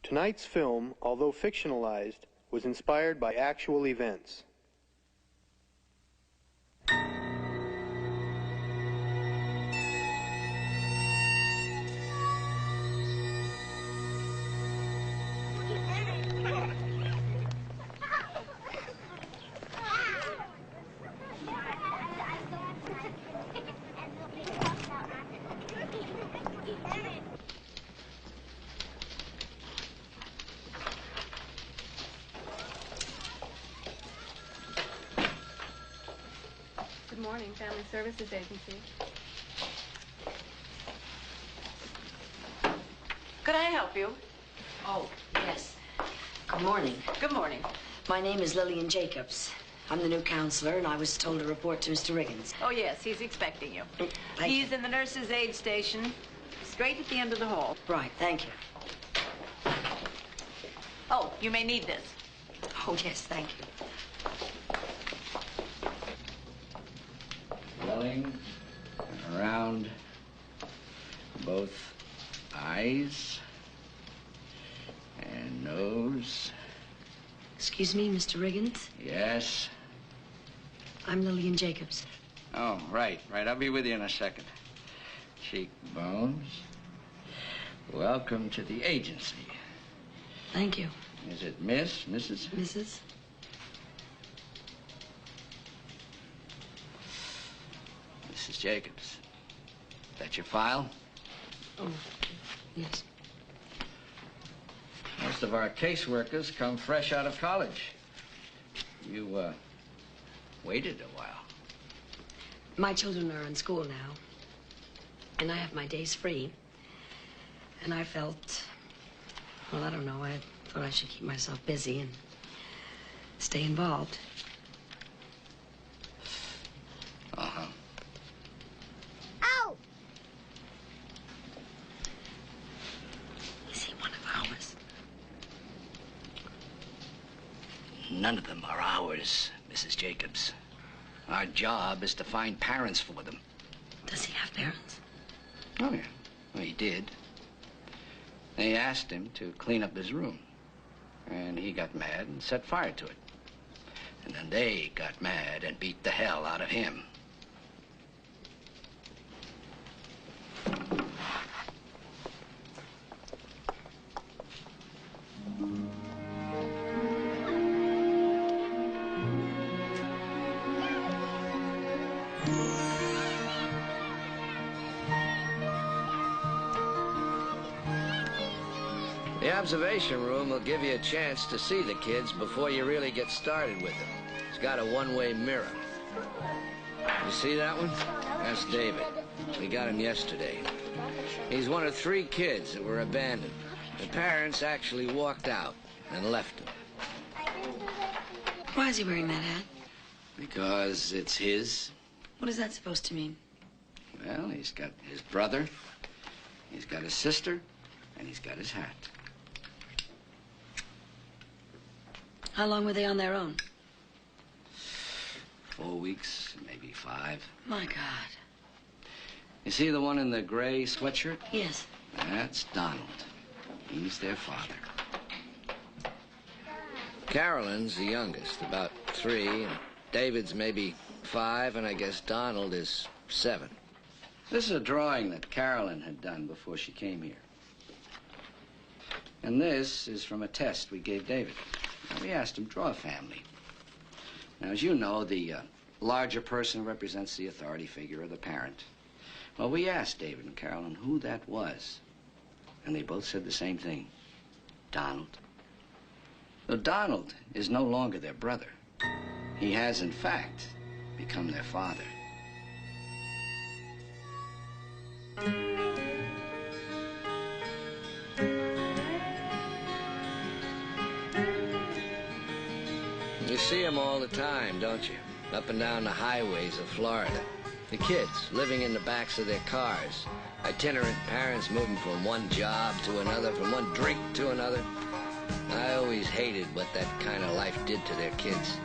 Tonight's film, although fictionalized, was inspired by actual events. Good morning, Family Services Agency. Could I help you? Oh, yes. Good morning. Good morning. My name is Lillian Jacobs. I'm the new counselor, and I was told to report to Mr. Riggins. Oh, yes, he's expecting you. He's in the nurse's aid station, straight at the end of the hall. Right, thank you. Oh, you may need this. Oh, yes, thank you. Swelling around both eyes and nose. Excuse me, Mr. Riggins? Yes. I'm Lillian Jacobs. Oh, right. I'll be with you in a second. Cheekbones. Welcome to the agency. Thank you. Is it Miss, Mrs.? Mrs.? Mrs. Jacobs. That your file? Oh, yes. Most of our caseworkers come fresh out of college. You, waited a while. My children are in school now, and I have my days free. And I felt, well, I don't know, I thought I should keep myself busy and stay involved. Uh-huh. Ow! Is he one of ours? None of them are ours, Mrs. Jacobs. Our job is to find parents for them. Does he have parents? Oh, yeah. Well, he did. They asked him to clean up his room. And he got mad and set fire to it. And then they got mad and beat the hell out of him. The observation room will give you a chance to see the kids before you really get started with them. It's got a one-way mirror. You see that one? That's David. We got him yesterday. He's one of 3 kids that were abandoned. The parents actually walked out and left him. Why is he wearing that hat? Because it's his. What is that supposed to mean? Well, he's got his brother, he's got his sister, and he's got his hat. How long were they on their own? 4 weeks, maybe 5. My God. You see the one in the gray sweatshirt? Yes. That's Donald. He's their father. Carolyn's the youngest, about 3. And David's maybe 5, and I guess Donald is 7. This is a drawing that Carolyn had done before she came here. And this is from a test we gave David. Now, we asked him, draw a family. Now, as you know, the larger person represents the authority figure of the parent. Well, we asked David and Carolyn who that was. And they both said the same thing. Donald. So Donald is no longer their brother. He has, in fact, become their father. You see them all the time, don't you? Up and down the highways of Florida. The kids living in the backs of their cars. Itinerant parents moving from one job to another, from one drink to another. I always hated what that kind of life did to their kids.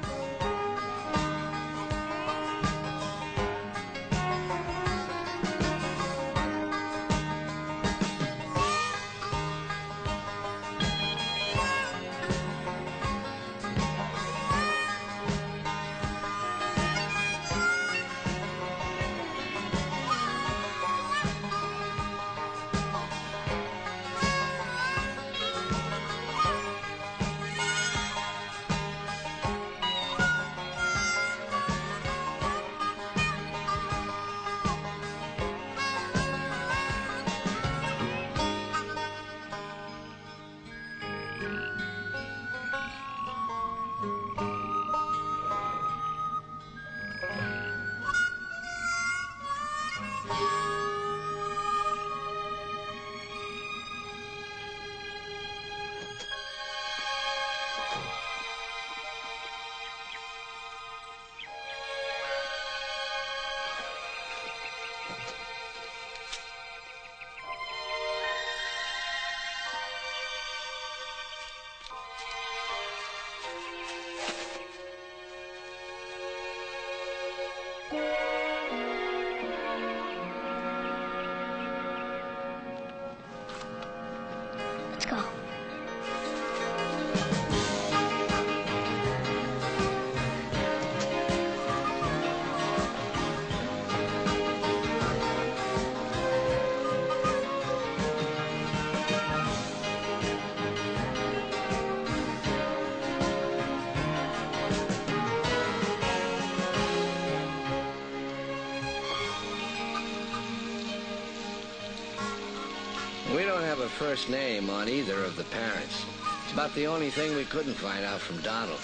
a first name on either of the parents. It's about the only thing we couldn't find out from Donald.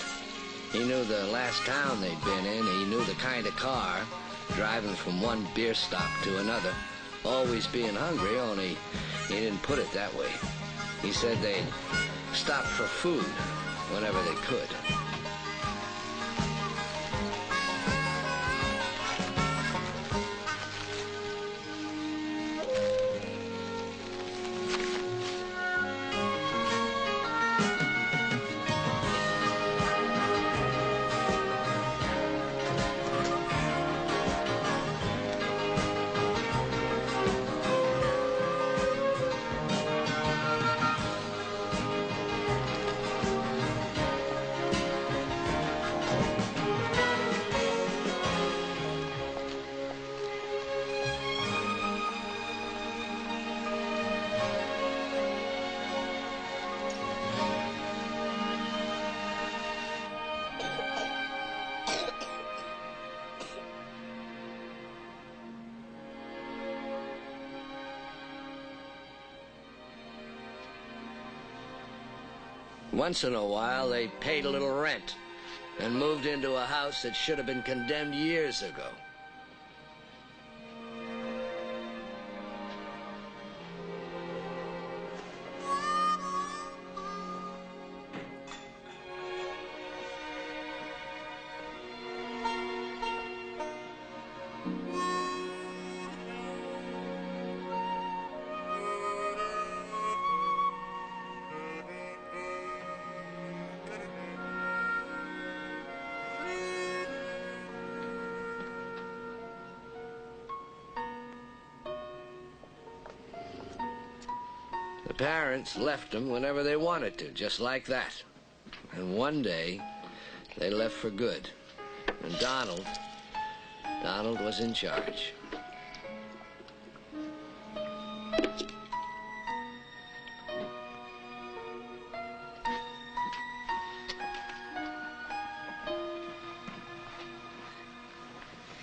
He knew the last town they'd been in. He knew the kind of car, driving from one beer stop to another, always being hungry, only he didn't put it that way. He said they'd stop for food whenever they could. Once in a while, they paid a little rent and moved into a house that should have been condemned years ago. The parents left them whenever they wanted to, just like that. And one day, they left for good. And Donald was in charge.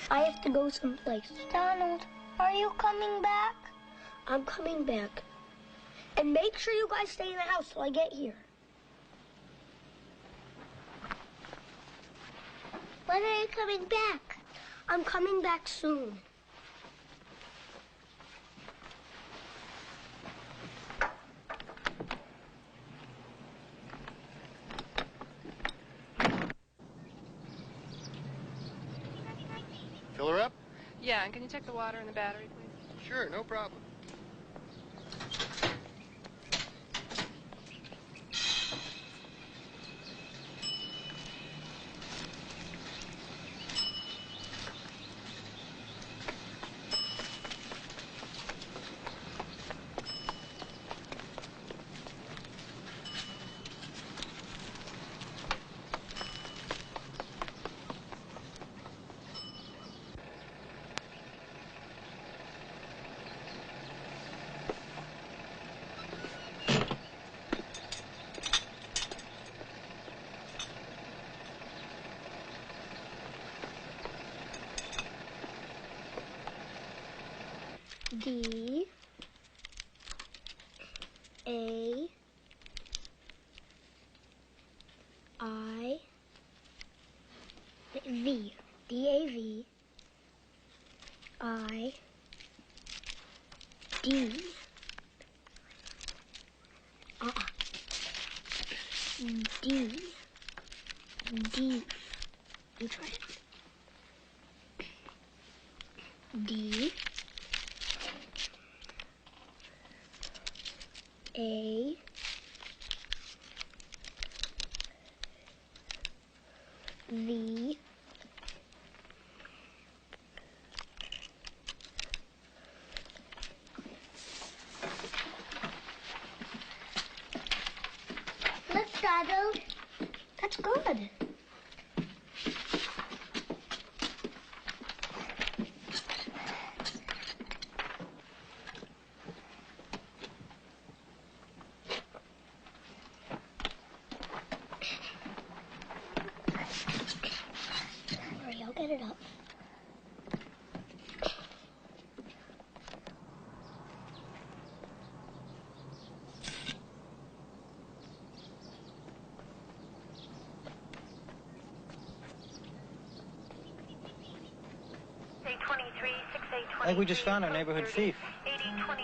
I have to go someplace. Donald, are you coming back? I'm coming back. And make sure you guys stay in the house till I get here. When are you coming back? I'm coming back soon. Fill her up? Yeah, and can you check the water and the battery, please? Sure, no problem. D A I V D A V I D D D. You try it. D A V Look, Donald. That's good. Hurry, I'll get it up. I think we just found our neighborhood thief. 8022.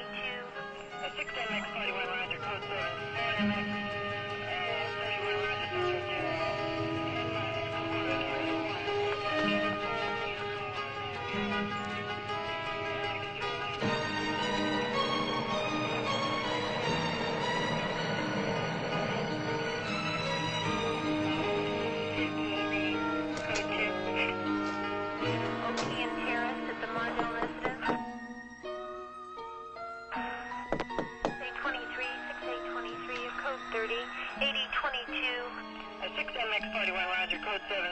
610X41, Roger, code 7.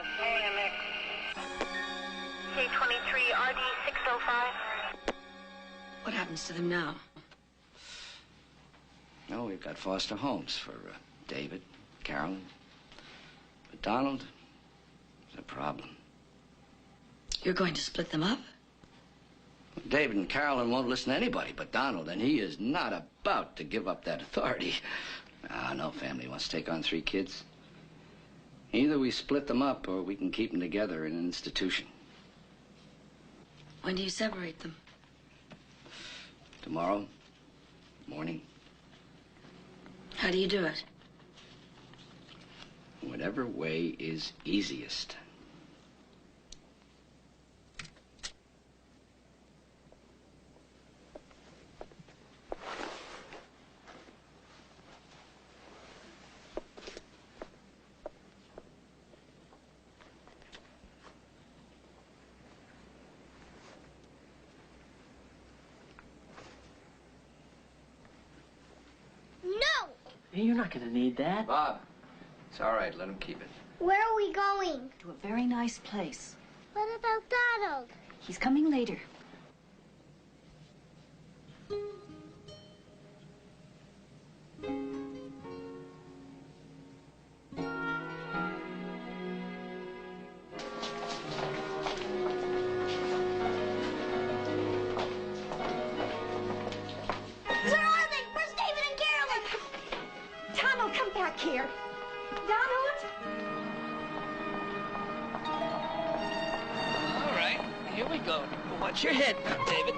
What happens to them now? No, we've got foster homes for David, Carolyn. But Donald is a problem. You're going to split them up? David and Carolyn won't listen to anybody but Donald, and he is not about to give up that authority. No family wants to take on 3 kids. Either we split them up or we can keep them together in an institution. When do you separate them? Tomorrow morning. How do you do it? Whatever way is easiest. You're not going to need that. Bob, it's all right. Let him keep it. Where are we going? To a very nice place. What about Donald? He's coming later. Here. Donald! All right, here we go. Watch your head, David.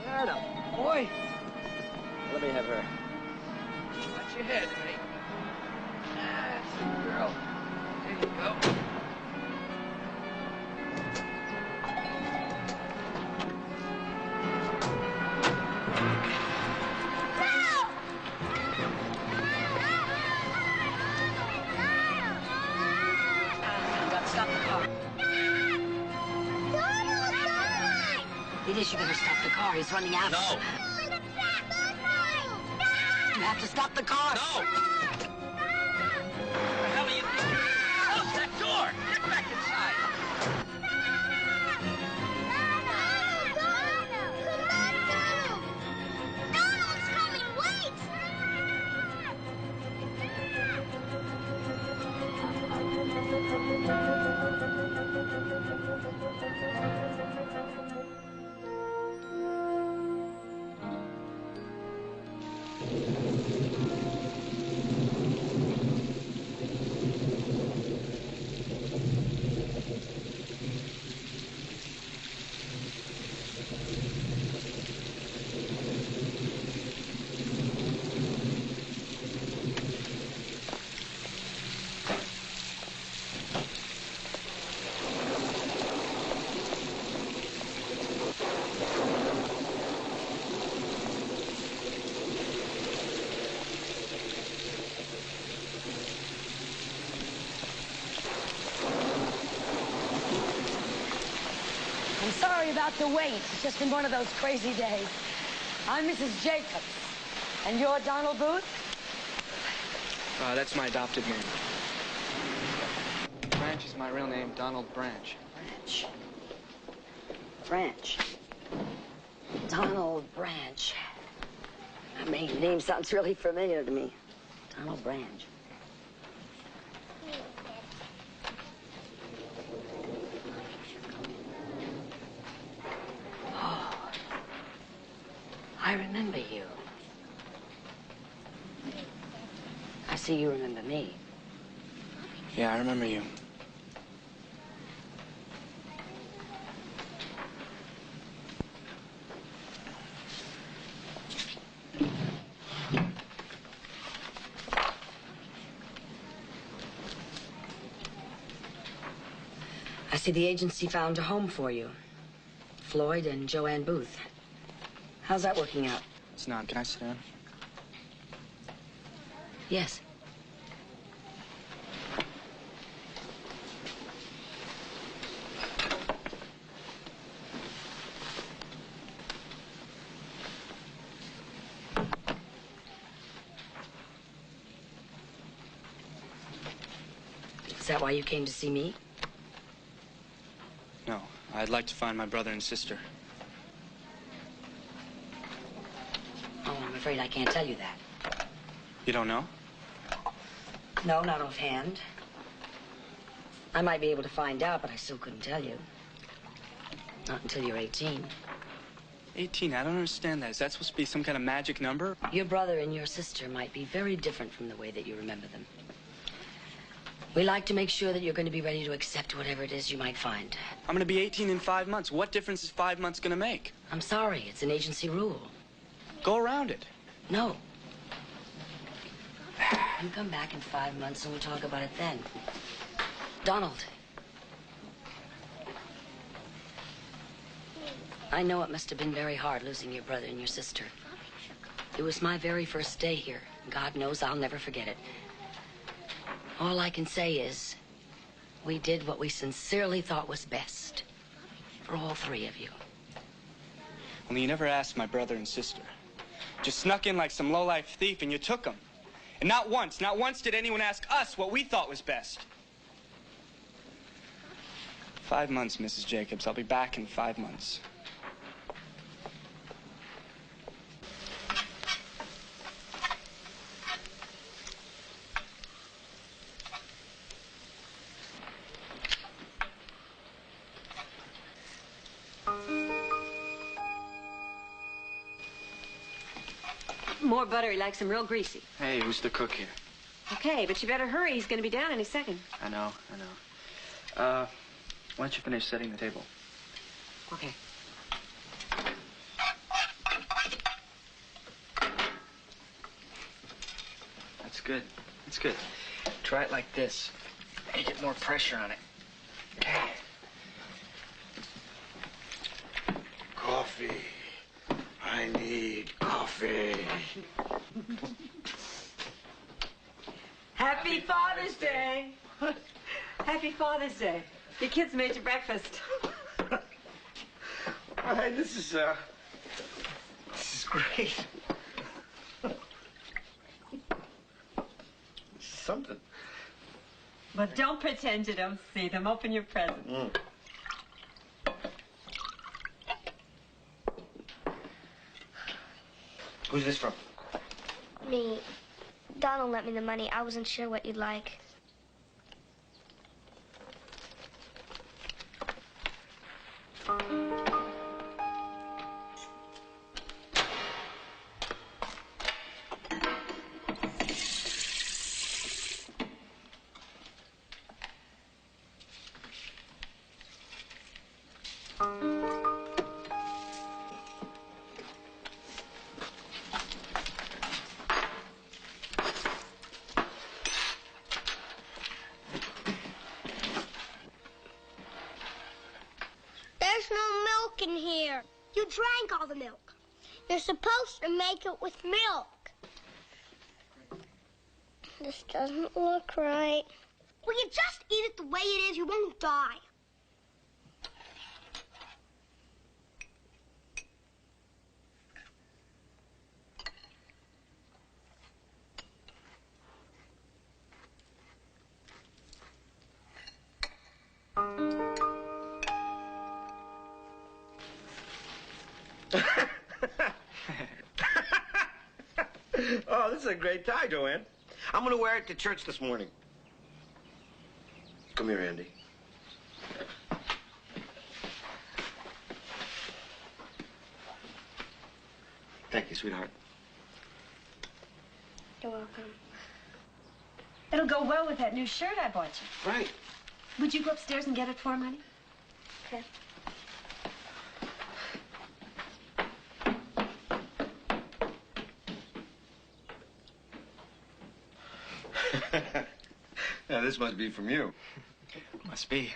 Atta boy. Let me have her. Watch your head, honey. That's the girl. There you go. It is. You better stop the car. He's running after us. No. You have to stop the car. No. What the hell are you doing? Close that door. Get back inside. Donald's coming. Wait. I'm sorry about the wait. It's just been one of those crazy days. I'm Mrs. Jacobs. And you're Donald Booth? That's my adopted name. Branch is my real name, Donald Branch. Branch. Branch. Donald Branch. That name sounds really familiar to me. Donald Branch. Oh, I remember you. I see you remember me. Yeah, I remember you. See, the agency found a home for you. Floyd and Joanne Booth. How's that working out? It's not. Can I sit down? Yes. Is that why you came to see me? No. I'd like to find my brother and sister. Oh, I'm afraid I can't tell you that. You don't know? No, not offhand. I might be able to find out, but I still couldn't tell you. Not until you're 18. 18? I don't understand that. Is that supposed to be some kind of magic number? Your brother and your sister might be very different from the way that you remember them. We like to make sure that you're going to be ready to accept whatever it is you might find. I'm going to be 18 in 5 months. What difference is 5 months going to make? I'm sorry, it's an agency rule. Go around it. No. You come back in 5 months and we'll talk about it then. Donald. I know it must have been very hard losing your brother and your sister. It was my very first day here. God knows I'll never forget it. All I can say is, we did what we sincerely thought was best for all three of you. Only you never asked my brother and sister. Just snuck in like some lowlife thief and you took them. And not once did anyone ask us what we thought was best. 5 months, Mrs. Jacobs. I'll be back in 5 months. More butter. He likes them real greasy. Hey, who's the cook here? Okay, but you better hurry. He's going to be down any second. I know. Why don't you finish setting the table? Okay. That's good. That's good. Try it like this. Make it more pressure on it. Okay. Coffee. I need coffee. Happy Father's Day. Happy Father's Day. Your kids made you breakfast. Hey, this is great. This is something. But don't pretend you don't see them. Open your present. Who's this from? Me. Donald lent me the money. I wasn't sure what you'd like. There's no milk in here. You drank all the milk. You're supposed to make it with milk. This doesn't look right. Will you just eat it the way it is? You won't die. Oh, this is a great tie, Joanne. I'm going to wear it to church this morning. Come here, Andy. Thank you, sweetheart. You're welcome. It'll go well with that new shirt I bought you. Right. Would you go upstairs and get it for me? Okay. Now, this must be from you. Must be.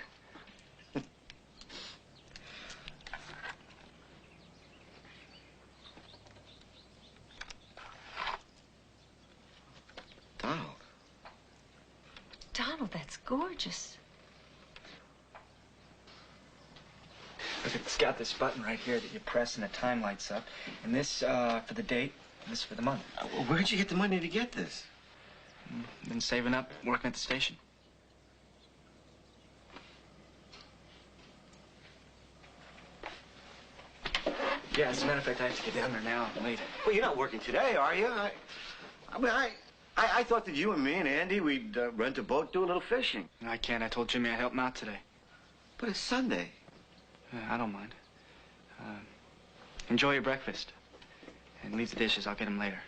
Donald, that's gorgeous. Look, it's got this button right here that you press and the time lights up. And this for the date, and this for the month. Well, where'd you get the money to get this? Been saving up, working at the station. Yeah, as a matter of fact, I have to get down there now. I'm late. Well, you're not working today, are you? I thought that you and me and Andy, we'd rent a boat, do a little fishing. No, I can't. I told Jimmy I'd help him out today. But it's Sunday. I don't mind. Enjoy your breakfast. And leave the dishes. I'll get them later.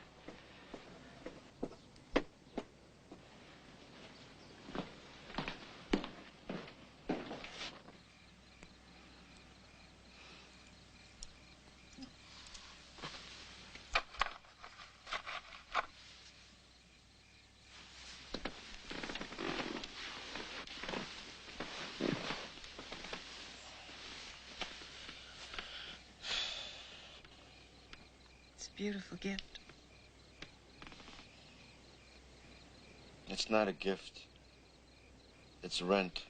Beautiful gift. It's not a gift. It's rent.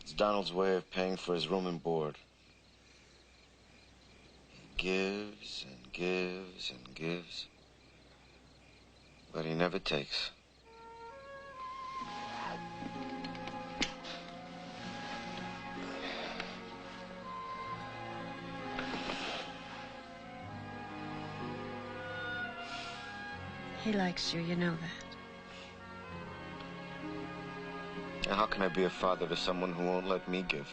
It's Donald's way of paying for his room and board. He gives and gives and gives, but he never takes. He likes you, you know that. And how can I be a father to someone who won't let me give?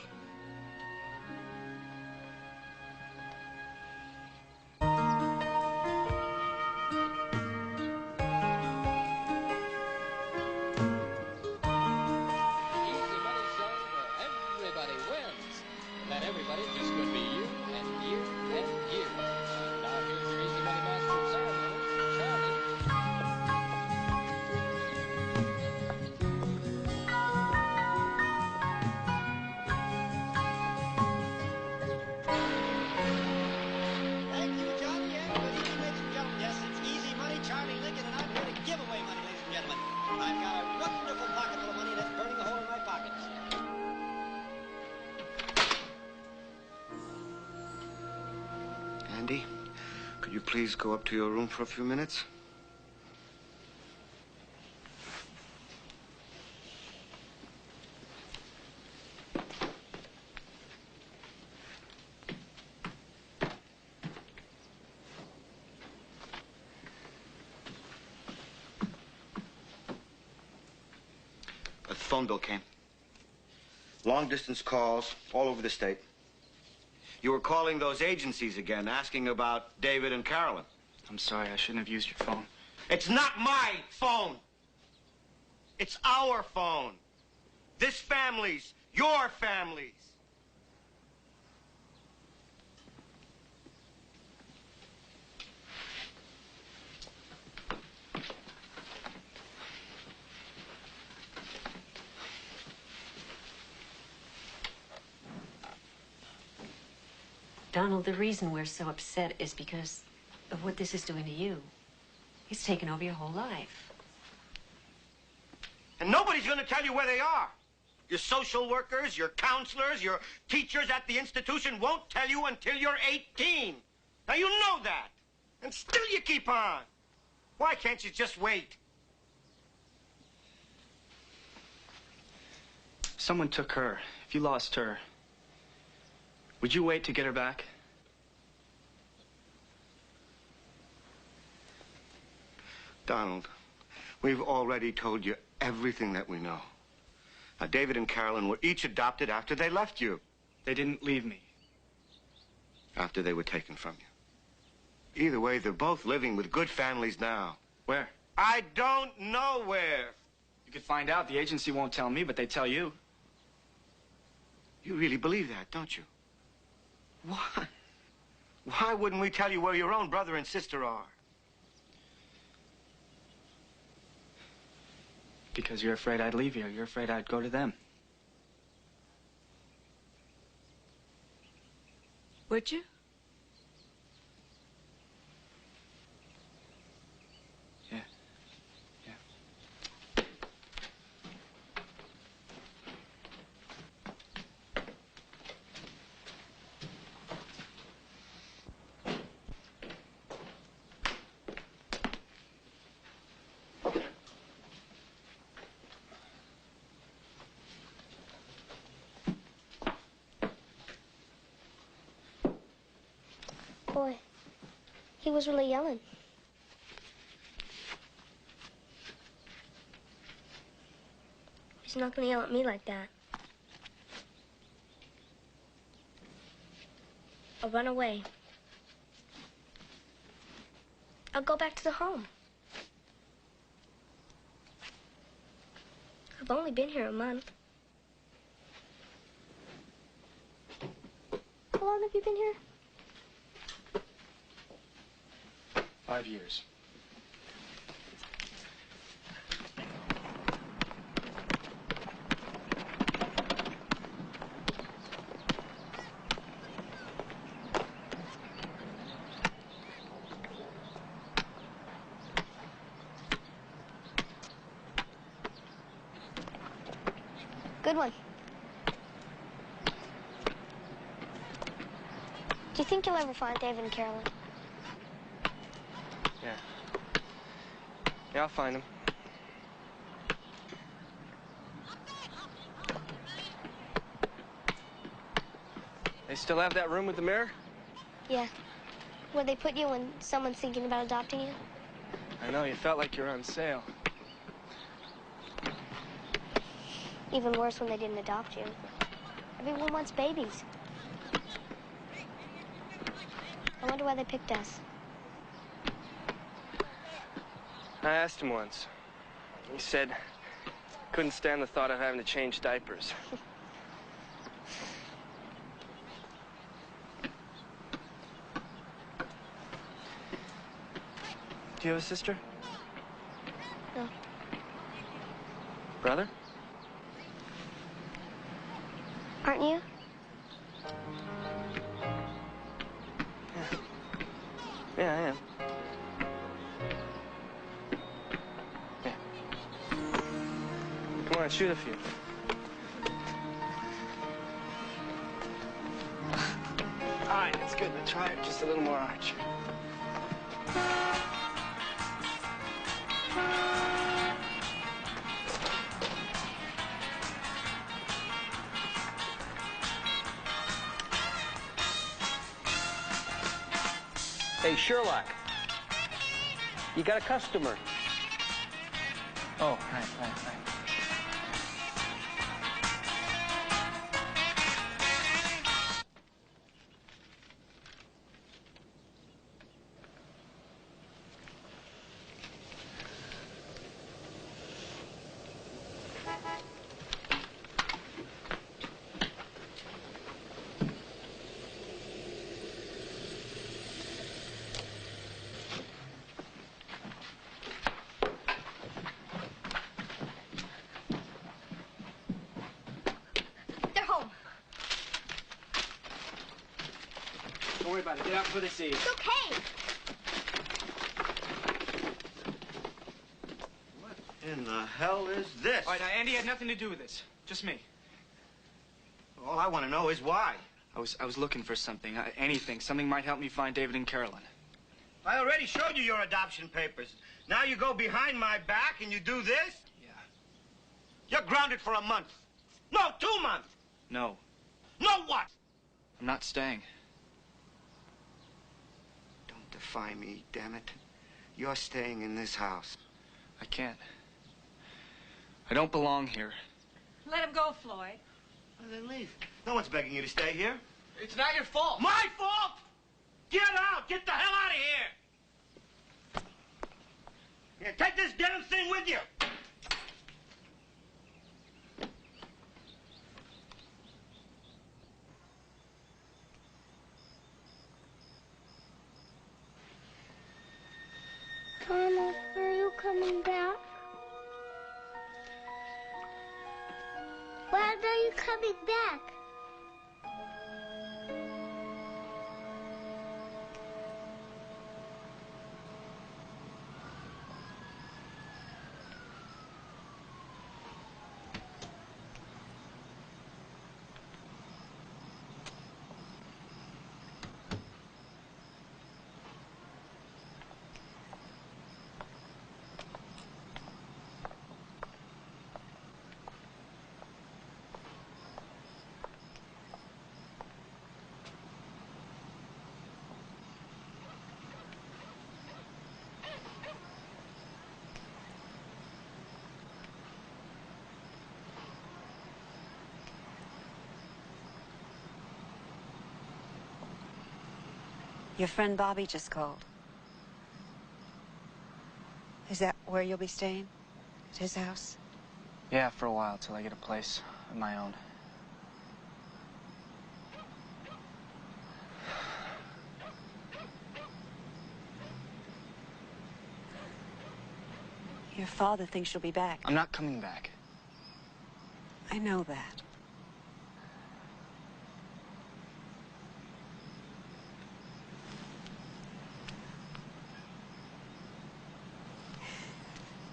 Andy, could you please go up to your room for a few minutes? A phone bill came. Long-distance calls all over the state. You were calling those agencies again, asking about David and Carolyn. I'm sorry, I shouldn't have used your phone. It's not my phone. It's our phone. This family's, your family's. Donald, the reason we're so upset is because of what this is doing to you. It's taken over your whole life. And nobody's going to tell you where they are. Your social workers, your counselors, your teachers at the institution won't tell you until you're 18. Now, you know that. And still you keep on. Why can't you just wait? Someone took her. If you lost her, would you wait to get her back? Donald, we've already told you everything that we know. Now, David and Carolyn were each adopted after they left you. They didn't leave me. After they were taken from you. Either way, they're both living with good families now. Where? I don't know where. You could find out. The agency won't tell me, but they tell you. You really believe that, don't you? Why? Why wouldn't we tell you where your own brother and sister are? Because you're afraid I'd leave here. You're afraid I'd go to them. Would you? Yeah. Yeah. Boy, he was really yelling. He's not going to yell at me like that. I'll run away. I'll go back to the home. I've only been here a month. How long have you been here? 5 years. Good one. Do you think you'll ever find David and Carolyn? Yeah. Yeah, I'll find him. They still have that room with the mirror? Yeah. Where they put you when someone's thinking about adopting you? I know, you felt like you were on sale. Even worse when they didn't adopt you. Everyone wants babies. I wonder why they picked us. I asked him once. He said couldn't stand the thought of having to change diapers. Do you have a sister? No. Brother? Aren't you? Yeah, I am. Yeah. Come on, shoot a few. All right, that's good. Now try it just a little more arch. Hey, Sherlock. You got a customer. Oh, right. They're home. Don't worry about it. Get out before they see you. It's okay. What in the hell is this? All right, now, Andy had nothing to do with this. Just me. All I want to know is why. I was looking for something, anything. Something might help me find David and Carolyn. I already showed you your adoption papers. Now you go behind my back and you do this? Yeah. You're grounded for a month. No, 2 months. No, No what? I'm not staying. Don't defy me, damn it. You're staying in this house. I can't. I don't belong here. Let him go, Floyd. Well, then leave. No one's begging you to stay here. It's not your fault. My fault? Get out! Get the hell out of here! Yeah, take this damn thing with you! Donald, are you coming back? When are you coming back? Your friend Bobby just called. Is that where you'll be staying? At his house? Yeah, for a while, till I get a place of my own. Your father thinks you'll be back. I'm not coming back. I know that.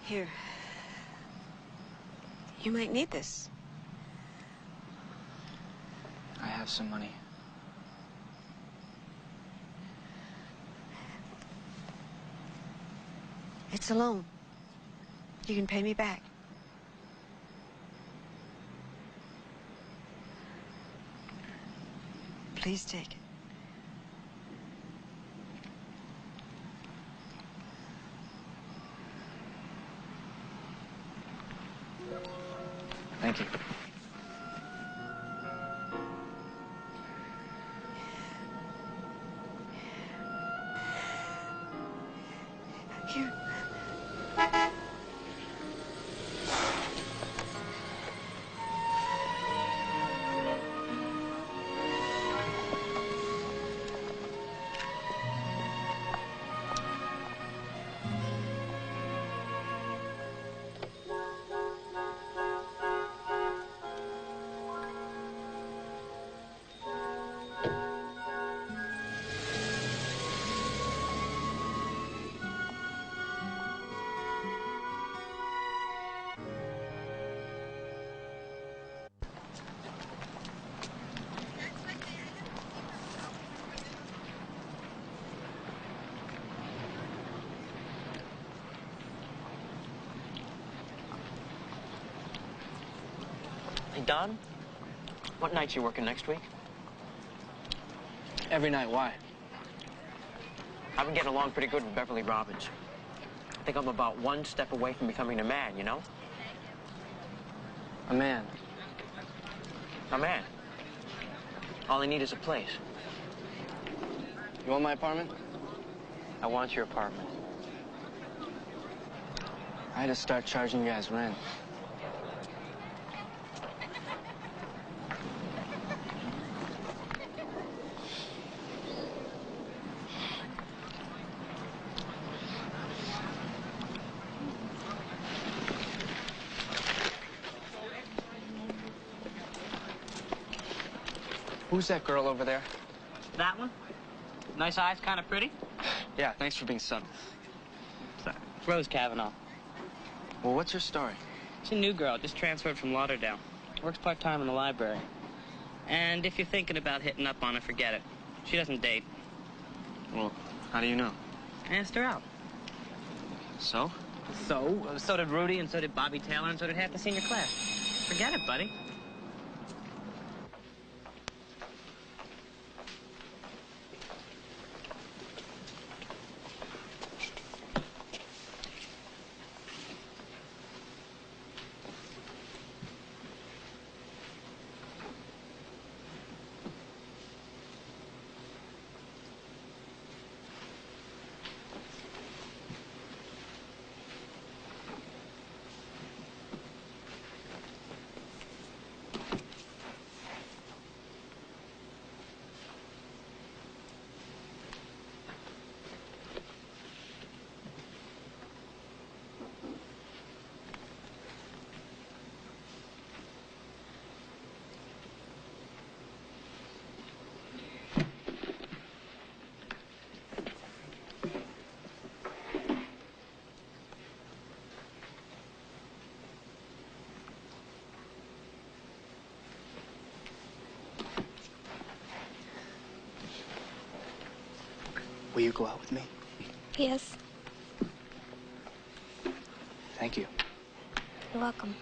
Here. You might need this. I have some money. It's a loan. You can pay me back. Please take it. Thank you. Here. Hey, Don, what nights you working next week? Every night, why? I've been getting along pretty good with Beverly Robbins. I think I'm about one step away from becoming a man, you know? A man. A man. All I need is a place. You want my apartment? I want your apartment. I had to start charging you guys rent. Who's that girl over there? That one? Nice eyes, kind of pretty? Yeah, thanks for being subtle. Sorry. It's Rose Kavanaugh. Well, what's her story? She's a new girl, just transferred from Lauderdale. Works part-time in the library. And if you're thinking about hitting up on her, forget it. She doesn't date. Well, how do you know? I asked her out. So? So did Rudy, and so did Bobby Taylor, and so did half the senior class. Forget it, buddy. Will you go out with me? Yes. Thank you. You're welcome.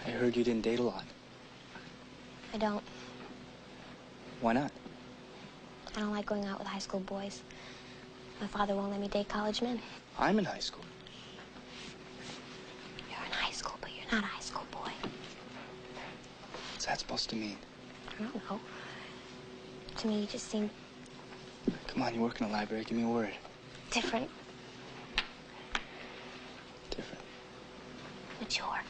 I heard you didn't date a lot. I don't. Why not? I don't like going out with high school boys. My father won't let me date college men. I'm in high school. You're in high school, but you're not a high school boy. What's that supposed to mean? I don't know. To me, you just seem Come on, you work in a library. Give me a word. different, Different. mature.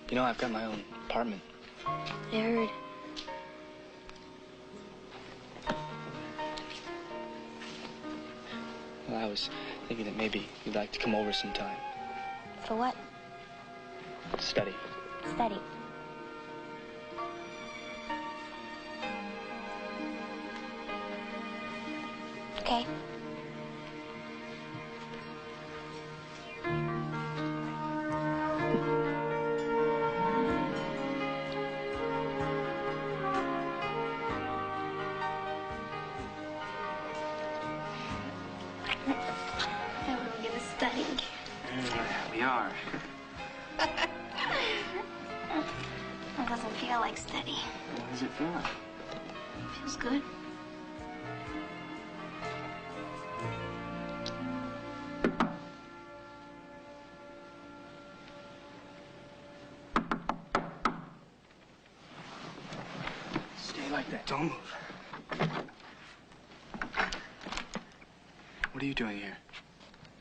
You know, I've got my own apartment. I heard. Well, I was thinking that maybe you'd like to come over sometime. For what? Study. Study. Okay. Then we're gonna study. We are. It doesn't feel like study. What does it feel like? Feels good. Stay like that. Don't move. What are you doing here?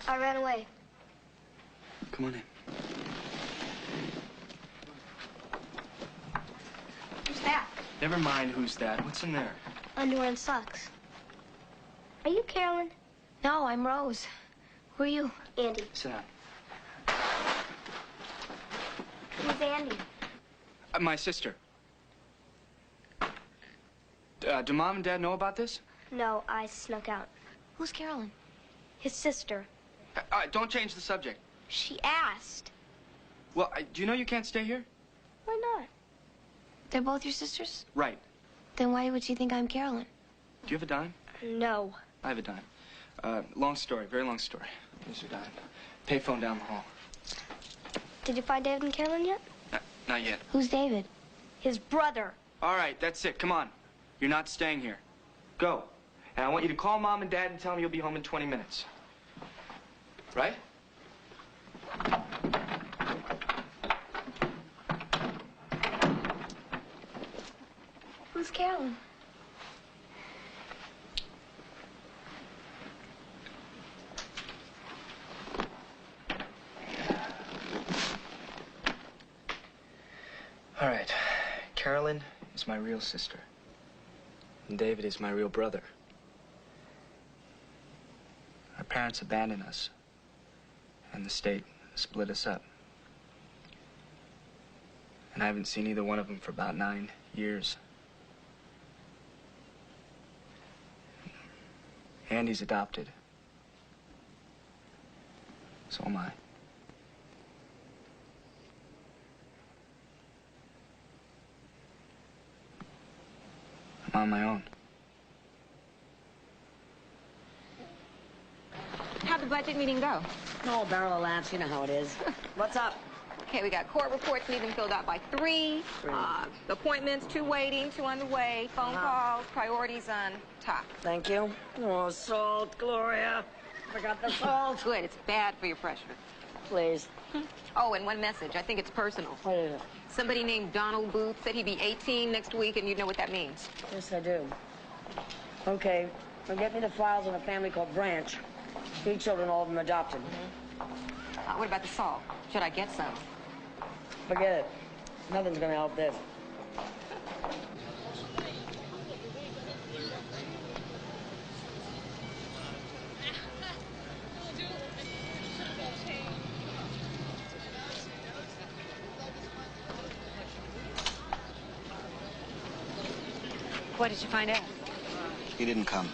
I ran away. Come on in. Who's that? Never mind who's that. What's in there? Underwear and socks. Are you Carolyn? No, I'm Rose. Who are you? Andy. Sit down. Who's Andy? My sister. Do Mom and Dad know about this? No, I snuck out. Who's Carolyn? His sister. Don't change the subject. She asked. Well, do you know you can't stay here? Why not? They're both your sisters? Right. Then why would she think I'm Carolyn? Do you have a dime? No. I have a dime. Long story, very long story. Here's your dime. Payphone down the hall. Did you find David and Carolyn yet? Not yet. Who's David? His brother. All right, that's it. Come on. You're not staying here. Go. And I want you to call Mom and Dad and tell them you'll be home in 20 minutes. Right? Who's Carolyn? All right. Carolyn is my real sister. And David is my real brother. Our parents abandoned us. And the state split us up. And I haven't seen either one of them for about 9 years. Andy's adopted. So am I. I'm on my own. How'd the budget meeting go? Oh, barrel of laughs, you know how it is. What's up? Okay, we got court reports, need them filled out by 3. Appointments, 2 waiting, 2 on the way. Phone calls, priorities on top. Thank you. Oh, salt, Gloria. Forgot the salt. Good, it's bad for your pressure. Please. Oh, and one message. I think it's personal. What is it? Somebody named Donald Booth said he'd be 18 next week, and you'd know what that means. Yes, I do. Okay, well, get me the files on a family called Branch. 3 children, all of them adopted. What about the salt? Should I get some? Forget it. Nothing's gonna help this. What did you find out? He didn't come.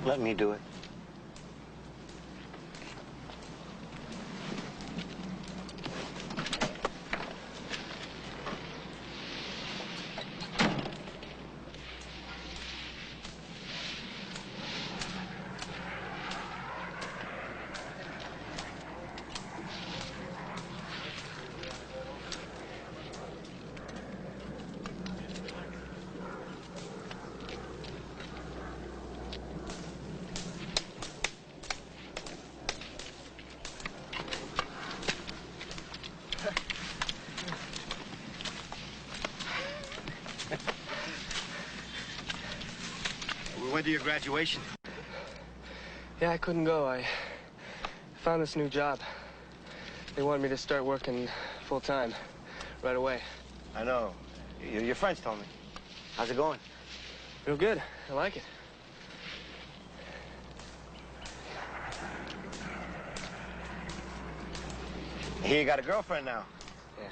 Let me do it. went to your graduation? Yeah, I couldn't go. I found this new job. They wanted me to start working full-time right away. I know. Your friends told me. How's it going? Real good. I like it. Here you got a girlfriend now. Yeah.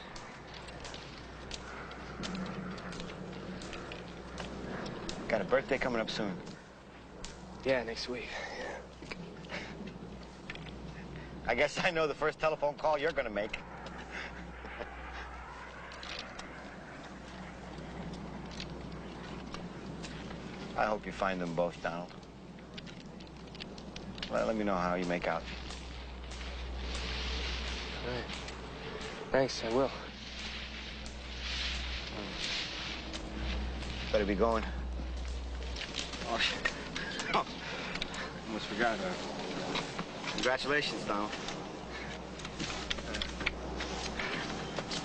Got a birthday coming up soon. Yeah, next week. I guess I know the first telephone call you're gonna make. I hope you find them both, Donald. Well, let me know how you make out. All right. Thanks, I will. Better be going. Oh, shit. Oh, almost forgot. Congratulations, Donald.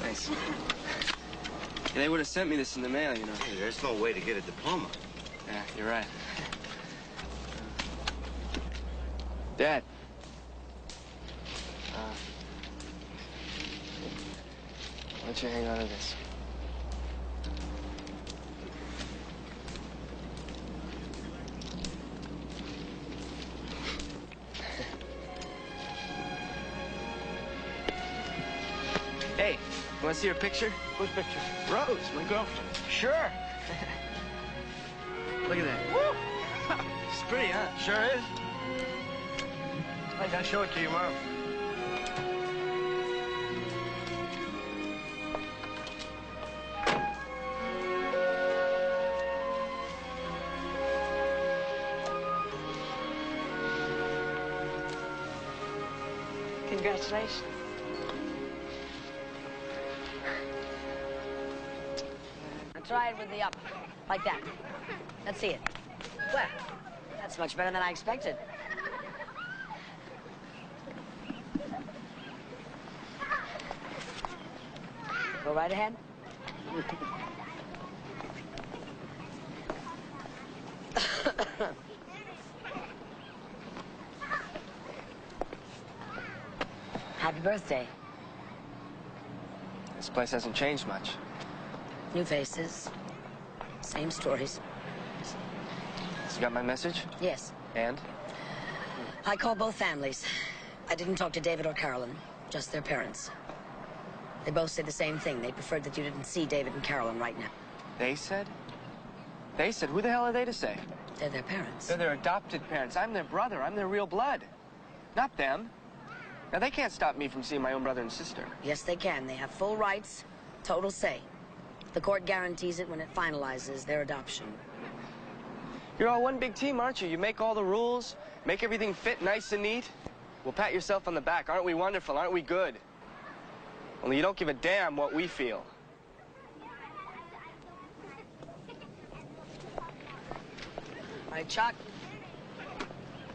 Thanks. Yeah, they would have sent me this in the mail, you know. Hey, there's no way to get a diploma. Yeah, you're right. Dad. Why don't you hang on to this? Hey, you want to see her picture? Whose picture? Rose, my girlfriend. Sure. Look at that. Woo! It's pretty, huh? Sure is. I gotta show it to you, Mom. Congratulations. Now try it with the up, like that. Let's see it. Well, that's much better than I expected. Go right ahead. Happy birthday. This place hasn't changed much. New faces. Same stories. So you got my message? Yes. And? I called both families. I didn't talk to David or Carolyn, just their parents. They both said the same thing. They preferred that you didn't see David and Carolyn right now. They said? They said? Who the hell are they to say? They're their parents. They're their adopted parents. I'm their brother. I'm their real blood. Not them. Now, they can't stop me from seeing my own brother and sister. Yes, they can. They have full rights, total say. The court guarantees it when it finalizes their adoption. You're all one big team, aren't you? You make all the rules, make everything fit nice and neat. Well, pat yourself on the back. Aren't we wonderful? Aren't we good? Only you don't give a damn what we feel. All right, Chuck.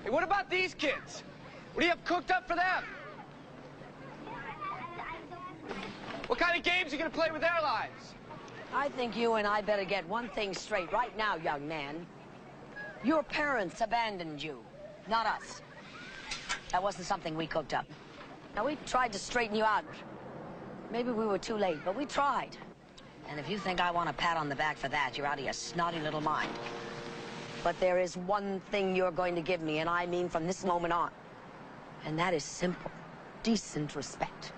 Hey, what about these kids? What do you have cooked up for them? What kind of games are you going to play with their lives? I think you and I better get one thing straight right now, young man. Your parents abandoned you, not us. That wasn't something we cooked up. Now, we tried to straighten you out. Maybe we were too late, but we tried. And if you think I want a pat on the back for that, you're out of your snotty little mind. But there is one thing you're going to give me, and I mean from this moment on. And that is simple, decent respect.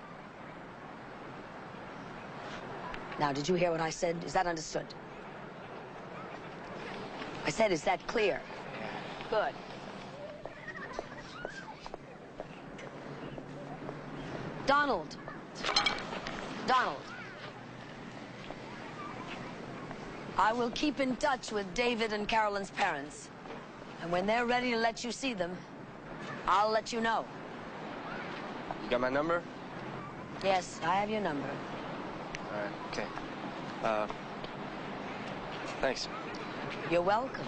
Now, did you hear what I said? Is that understood? I said, is that clear? Good. Donald. Donald. I will keep in touch with David and Carolyn's parents. And when they're ready to let you see them, I'll let you know. You got my number? Yes, I have your number. All right, okay. Thanks. You're welcome.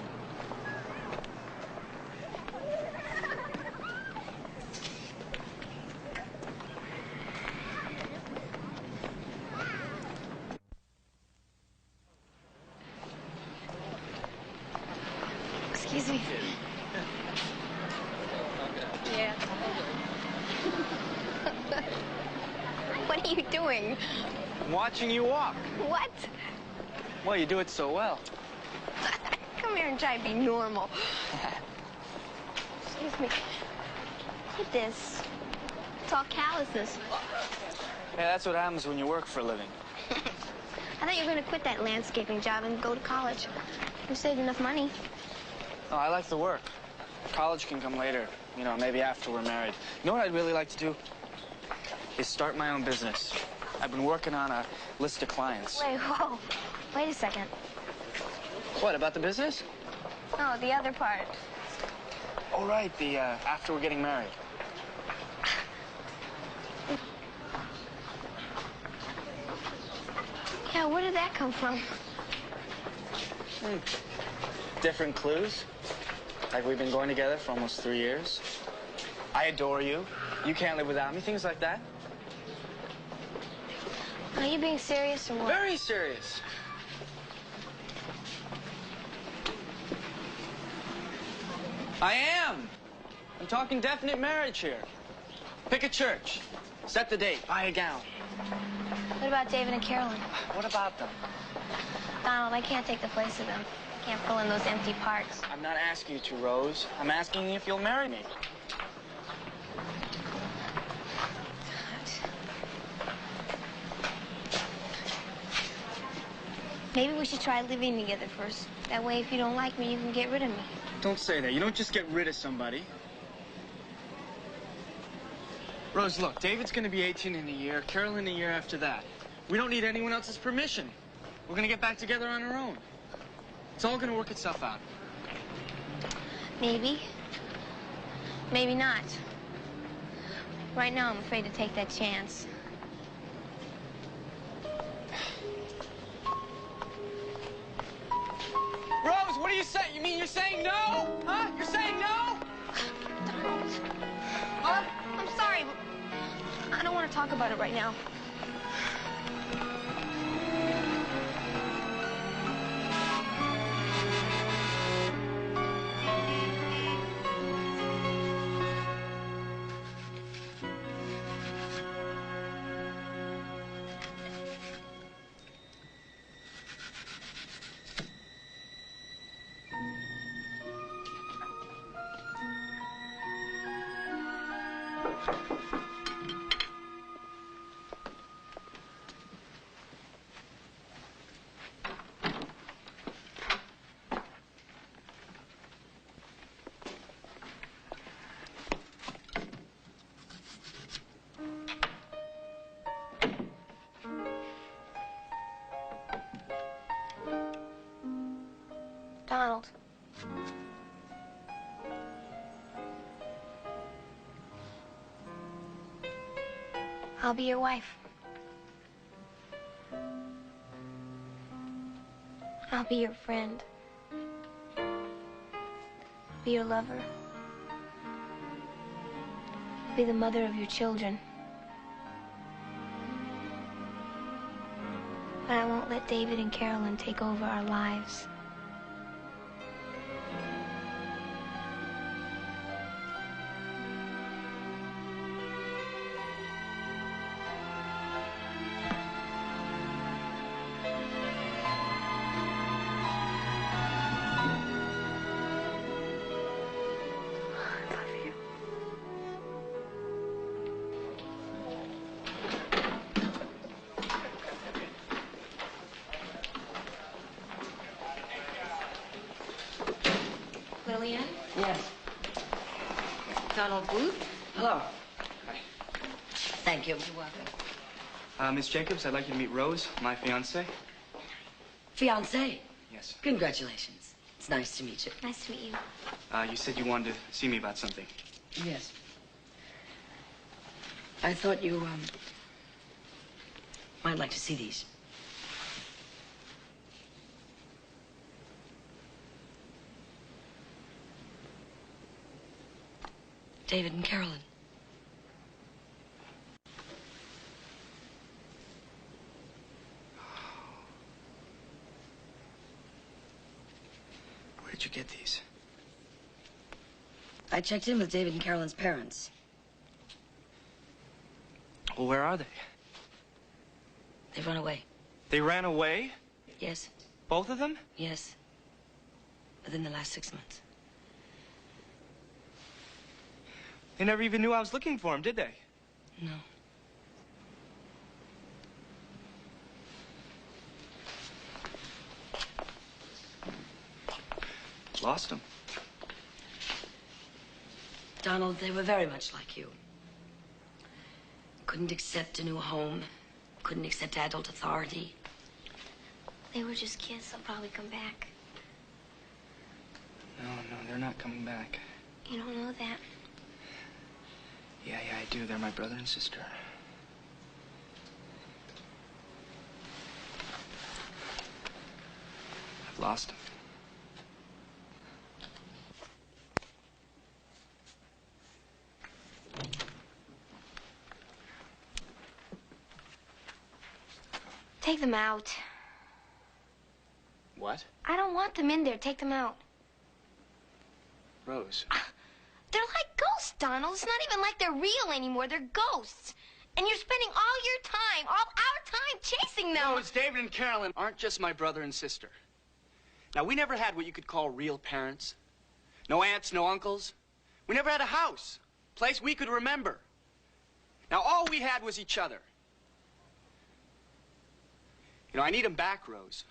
Excuse Excuse me. Yeah. What are you doing? I'm watching you walk. What? Well, you do it so well. Come here and try to be normal. Excuse me. Look at this. It's all calluses. Yeah, that's what happens when you work for a living. I thought you were going to quit that landscaping job and go to college. You saved enough money. No, I like the work. College can come later, you know, maybe after we're married. You know what I'd really like to do? Is start my own business. I've been working on a list of clients. Wait, whoa. Wait a second. What, about the business? No, the other part. Oh, right, the, after we're getting married. Yeah, where did that come from? Different clues. Like we've been going together for almost 3 years. I adore you. You can't live without me. Things like that. Are you being serious or what? Very serious. I am. I'm talking definite marriage here. Pick a church. Set the date. Buy a gown. What about David and Carolyn? What about them? Donald, I can't take the place of them. I can't fill in those empty parts. I'm not asking you to, Rose. I'm asking you if you'll marry me. Maybe we should try living together first. That way, if you don't like me, you can get rid of me. Don't say that. You don't just get rid of somebody. Rose, look, David's going to be 18 in a year, Carolyn a year after that. We don't need anyone else's permission. We're going to get back together on our own. It's all going to work itself out. Maybe. Maybe not. Right now, I'm afraid to take that chance. Rose, what are you saying? You mean you're saying no? Huh? You're saying no? Donald. Huh? I'm sorry, but I don't want to talk about it right now. Donald. I'll be your wife. I'll be your friend. I'll be your lover. I'll be the mother of your children. But I won't let David and Carolyn take over our lives. Lillian? Yes. Donald Booth? Hello. Hi. Thank you. You're welcome. Miss Jacobs, I'd like you to meet Rose, my fiancée. Fiancé? Yes. Congratulations. It's nice to meet you. Nice to meet you. You said you wanted to see me about something. Yes. I thought you, might like to see these. David and Carolyn. Where'd you get these? I checked in with David and Carolyn's parents. Well, where are they? They've run away. They ran away? Yes. Both of them? Yes. Within the last 6 months. They never even knew I was looking for them, did they? No. Lost them. Donald, they were very much like you. Couldn't accept a new home. Couldn't accept adult authority. They were just kids. They'll probably come back. No, they're not coming back. You don't know that. Yeah, I do. They're my brother and sister. I've lost them. Take them out. What? I don't want them in there. Take them out. Rose. They're like ghosts, Donald. It's not even like they're real anymore. They're ghosts. And you're spending all your time, all our time, chasing them. No, it's David and Carolyn aren't just my brother and sister. Now, we never had what you could call real parents. No aunts, no uncles. We never had a house, a place we could remember. Now, all we had was each other. You know, I need them back, Rose.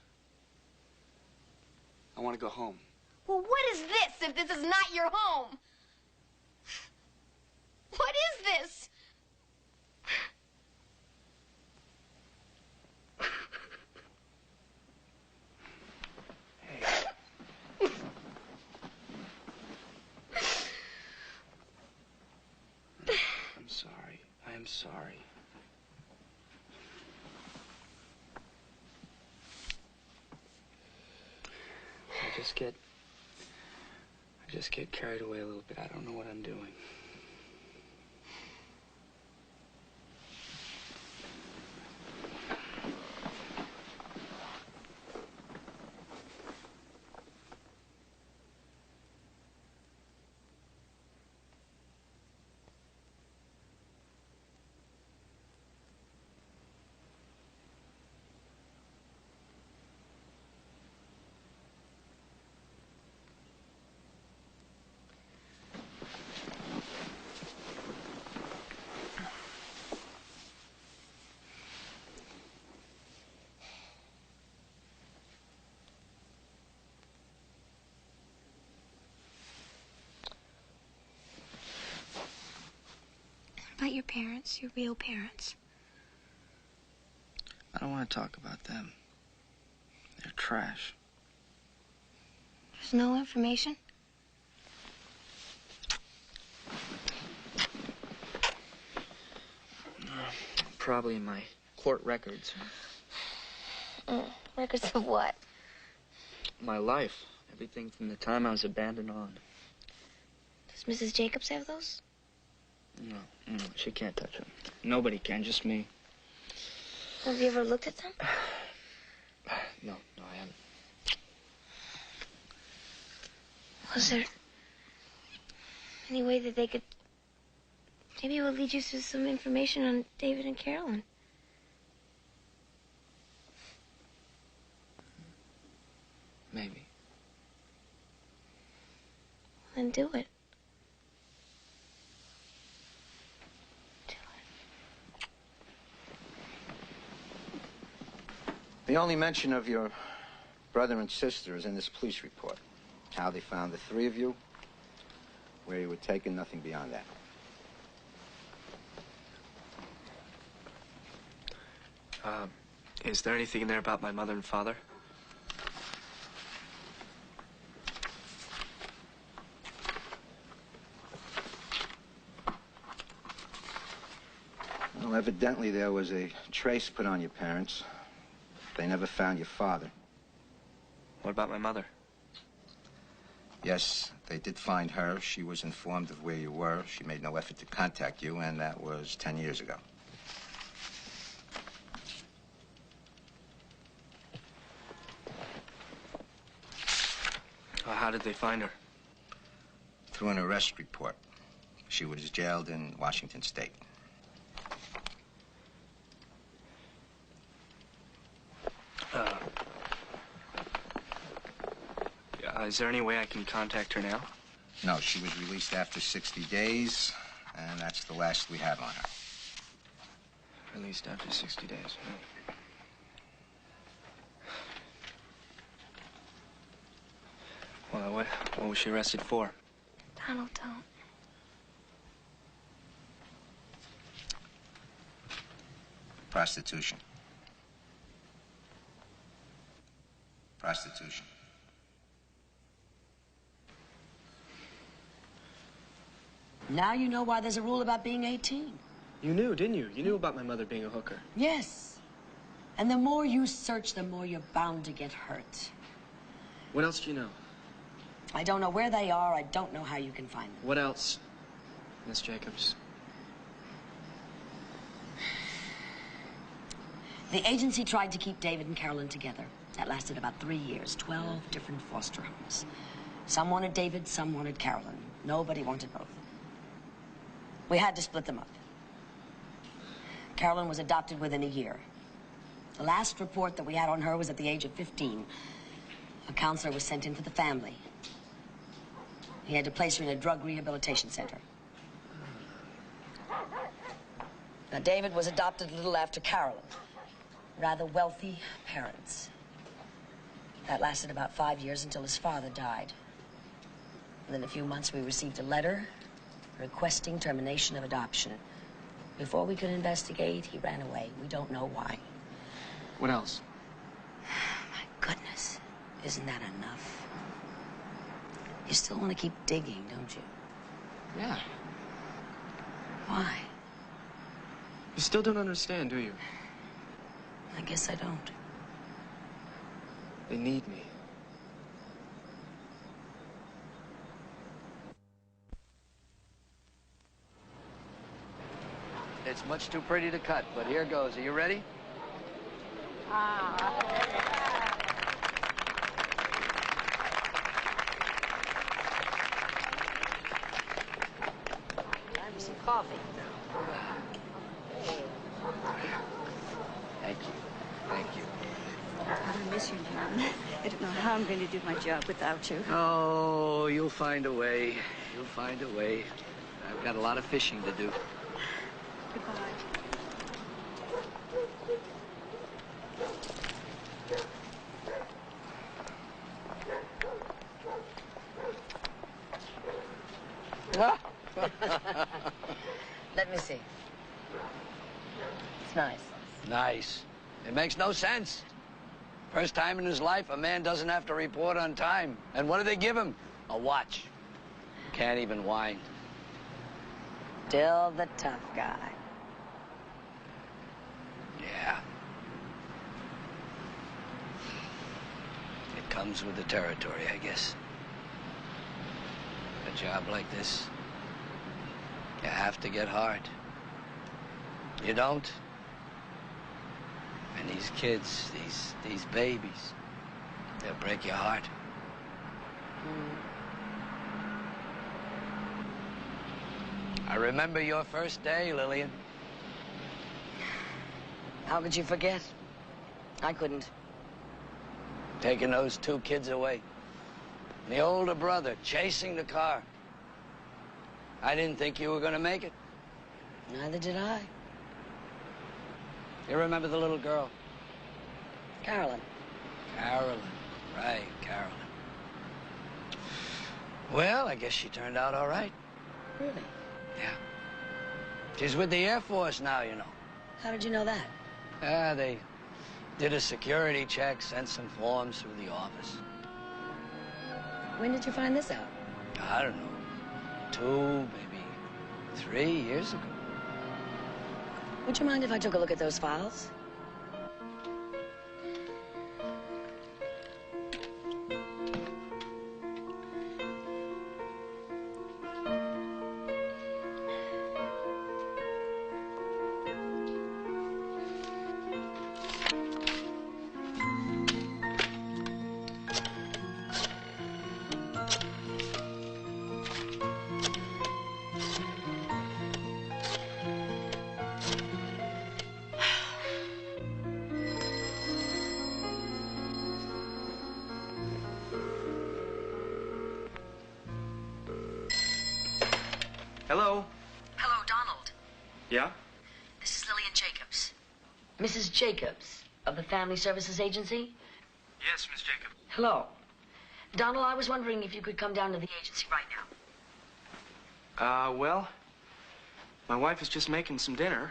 I want to go home. Well, what is this if this is not your home? What is this? I'm sorry. I am sorry. I just get carried away a little bit. I don't know what I'm doing. What about your parents, your real parents? I don't want to talk about them. They're trash. There's no information? Probably in my court records. Records of what? My life. Everything from the time I was abandoned on. Does Mrs. Jacobs have those? No, she can't touch them. Nobody can, just me. Have you ever looked at them? No, I haven't. Was there any way that they could... Maybe it would lead you to some information on David and Carolyn. Maybe. Then do it. The only mention of your brother and sister is in this police report. How they found the three of you, where you were taken, nothing beyond that. Is there anything in there about my mother and father? Well, evidently there was a trace put on your parents. They never found your father. What about my mother? Yes, they did find her. She was informed of where you were. She made no effort to contact you, and that was 10 years ago. How did they find her? through an arrest report. She was jailed in Washington State. Is there any way I can contact her now? No, she was released after 60 days, and that's the last we have on her. Released after 60 days. Well, what was she arrested for? Donald, don't. Prostitution. Prostitution. Now you know why there's a rule about being 18. You knew, didn't you? You knew about my mother being a hooker. Yes. And the more you search, the more you're bound to get hurt. What else do you know? I don't know where they are. I don't know how you can find them. What else, Miss Jacobs? The agency tried to keep David and Carolyn together. That lasted about 3 years, 12 different foster homes. Some wanted David, some wanted Carolyn. Nobody wanted both. We had to split them up. Carolyn was adopted within a year. The last report that we had on her was at the age of 15. A counselor was sent in for the family. He had to place her in a drug rehabilitation center. Now, David was adopted a little after Carolyn. Rather wealthy parents. That lasted about 5 years until his father died. Within a few months, we received a letter requesting termination of adoption. Before we could investigate, he ran away. We don't know why. What else? My goodness, isn't that enough? You still want to keep digging, don't you? Yeah. Why? You still don't understand, do you? I guess I don't. They need me. It's much too pretty to cut, but here goes. Are you ready? Time for some coffee. Thank you. Thank you. I miss you, John. I don't know how I'm going to do my job without you. Oh, you'll find a way. You'll find a way. I've got a lot of fishing to do. Goodbye. Let me see. It's nice. Nice. It makes no sense. First time in his life, a man doesn't have to report on time. And what do they give him? A watch. Can't even whine. Still the tough guy. Yeah. It comes with the territory, I guess. A job like this, you have to get hard. You don't? And these kids, these babies, they'll break your heart. I remember your first day, Lillian. How could you forget? I couldn't. Taking those 2 kids away. And the older brother chasing the car. I didn't think you were going to make it. Neither did I. You remember the little girl? Carolyn. Carolyn. Right, Carolyn. Well, I guess she turned out all right. Really? Yeah. She's with the Air Force now, you know. How did you know that? They did a security check, sent some forms through the office. When did you find this out? I don't know. 2, maybe 3 years ago. Would you mind if I took a look at those files? Hello? Hello, Donald. Yeah? This is Lillian Jacobs. Mrs. Jacobs of the Family Services Agency? Yes, Miss Jacob. Hello. Donald, I was wondering if you could come down to the agency right now. Well, my wife is just making some dinner.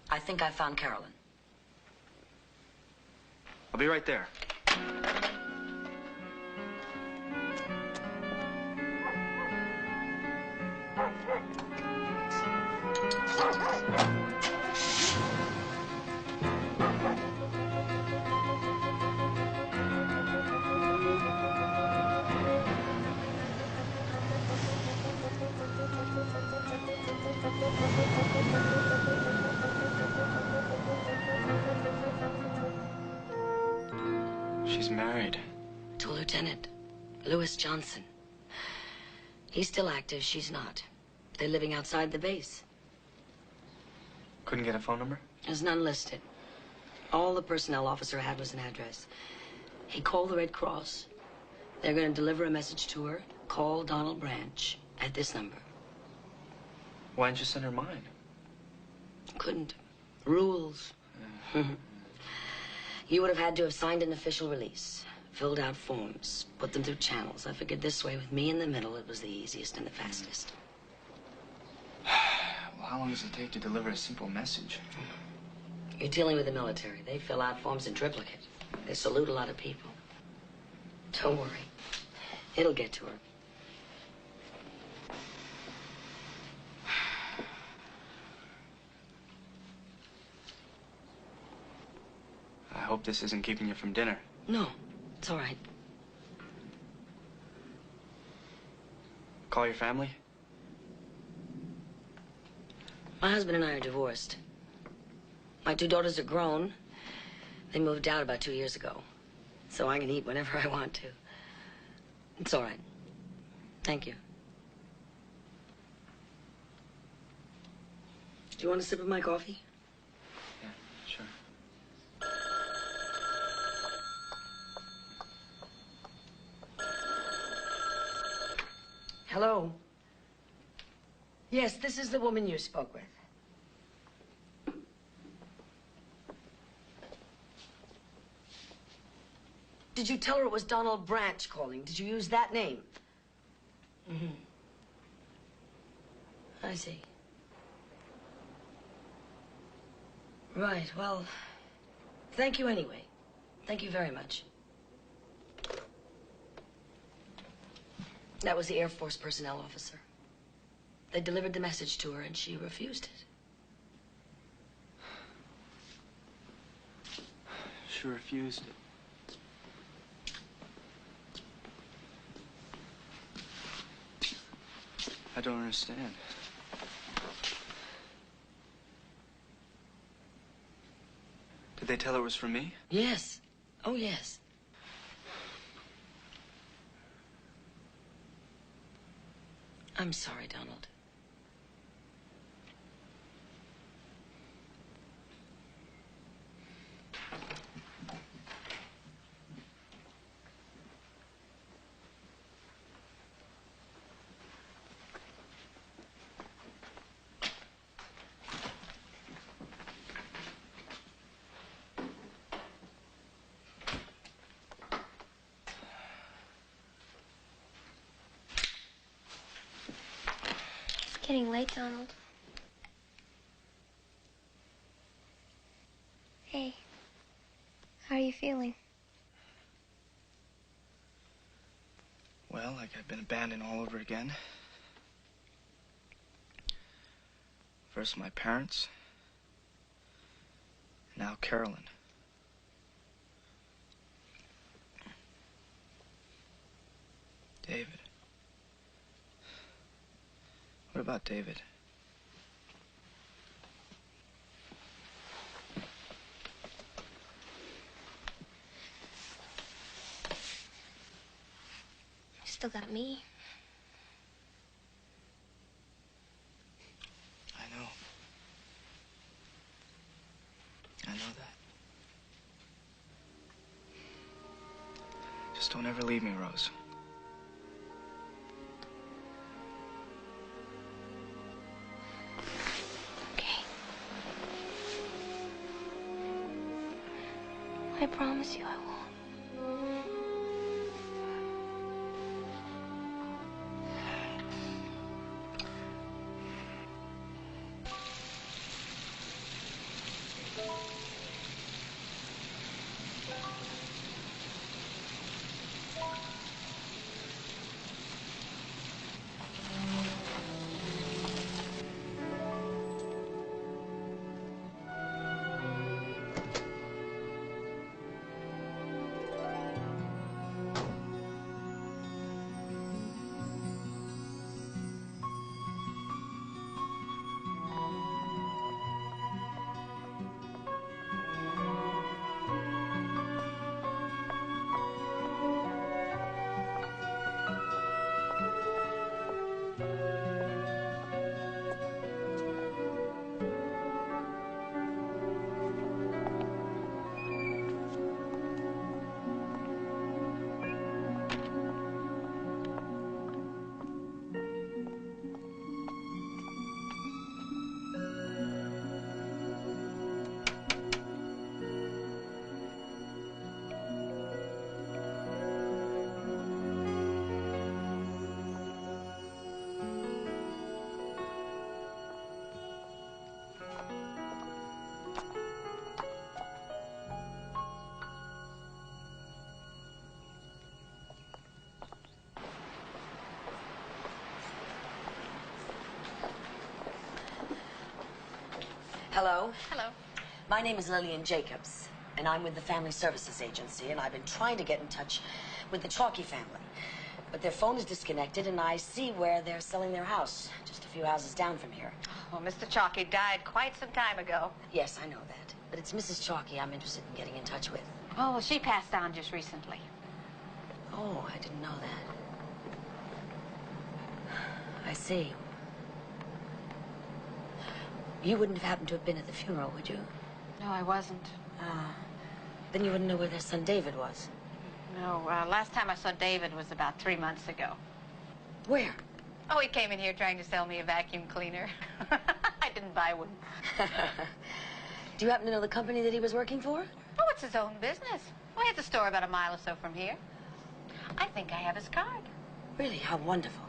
I think I found Carolyn. I'll be right there. She's married. To Lieutenant Lewis Johnson. He's still active, she's not. They're living outside the base. Couldn't get a phone number? There's none listed. All the personnel officer had was an address. He called the Red Cross. They're going to deliver a message to her. Call Donald Branch at this number. Why didn't you send her mine? Couldn't. Rules. You would have had to have signed an official release, filled out forms, put them through channels. I figured this way, with me in the middle, it was the easiest and the fastest. Well, how long does it take to deliver a simple message? You're dealing with the military. They fill out forms in triplicate. They salute a lot of people. Don't worry. It'll get to her. I hope this isn't keeping you from dinner. No, it's all right. Call your family? My husband and I are divorced. My 2 daughters are grown. They moved out about 2 years ago. So I can eat whenever I want to. It's all right. Thank you. Do you want a sip of my coffee? Yeah, sure. Hello? Yes, this is the woman you spoke with. Did you tell her it was Donald Branch calling? Did you use that name? Mm-hmm. I see. Right, well, thank you anyway. Thank you very much. That was the Air Force personnel officer. They delivered the message to her and she refused it. She refused it. I don't understand. Did they tell her it was from me? Yes. Oh, yes. I'm sorry, Donald. It's getting late, Donald. Hey, how are you feeling? Well, like I've been abandoned all over again. First my parents, now Carolyn. David. What about David? You still got me. I know. I know that. Just don't ever leave me, Rose. promise you I won't. Hello? Hello. My name is Lillian Jacobs, and I'm with the Family Services Agency, and I've been trying to get in touch with the Chalky family. But their phone is disconnected, and I see where they're selling their house, just a few houses down from here. Well, Mr. Chalky died quite some time ago. Yes, I know that. But it's Mrs. Chalky I'm interested in getting in touch with. Oh, well, she passed on just recently. Oh, I didn't know that. I see. You wouldn't have happened to have been at the funeral, would you? No, I wasn't. Then you wouldn't know where their son David was. No, last time I saw David was about 3 months ago. Where? Oh, he came in here trying to sell me a vacuum cleaner. I didn't buy one. Do you happen to know the company that he was working for? Oh, it's his own business. Well, he has a store about a mile or so from here. I think I have his card. Really? How wonderful.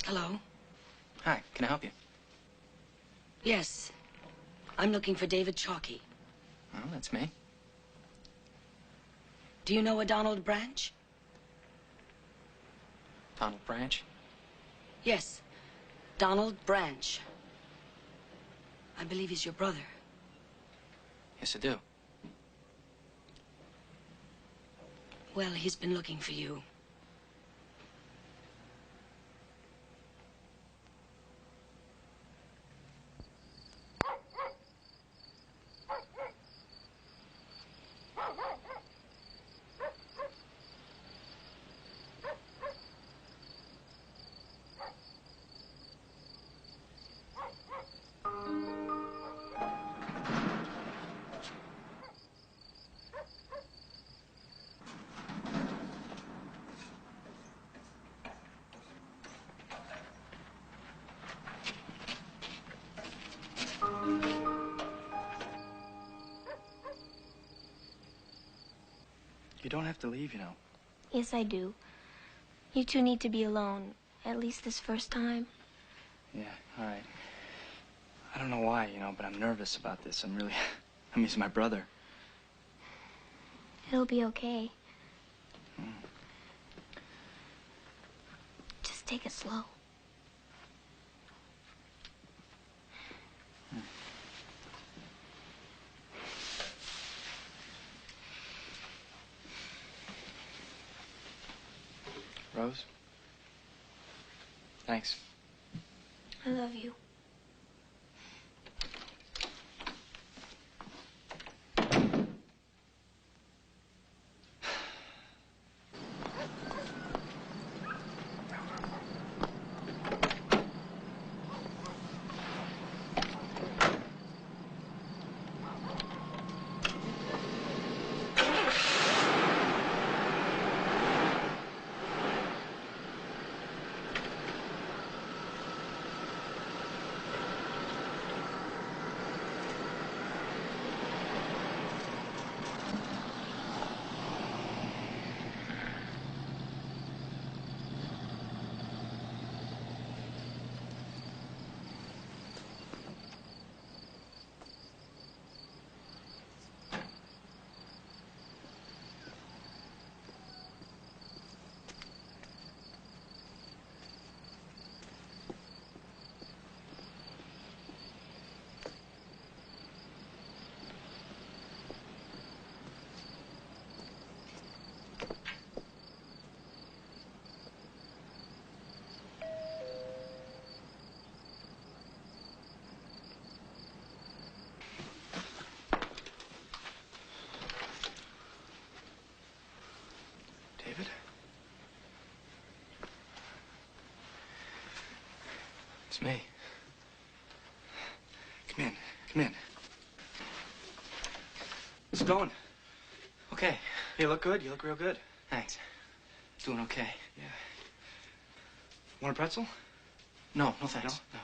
Hello? Hi, can I help you? Yes. I'm looking for David Chalky. Oh, that's me. Do you know a Donald Branch? Donald Branch? Yes. Donald Branch. I believe he's your brother. Yes, I do. Well, he's been looking for you. You don't have to leave, you know. Yes, I do. You two need to be alone, at least this first time. Yeah, all right. I don't know why, you know, but I'm nervous about this. I mean, he's my brother. It'll be okay. Just take it slow. Rose? Thanks. I love you. It's me. Come in. Come in. How's it going? Okay. You look good. You look real good. Thanks. Doing okay. Yeah. Want a pretzel? No, no thanks. No?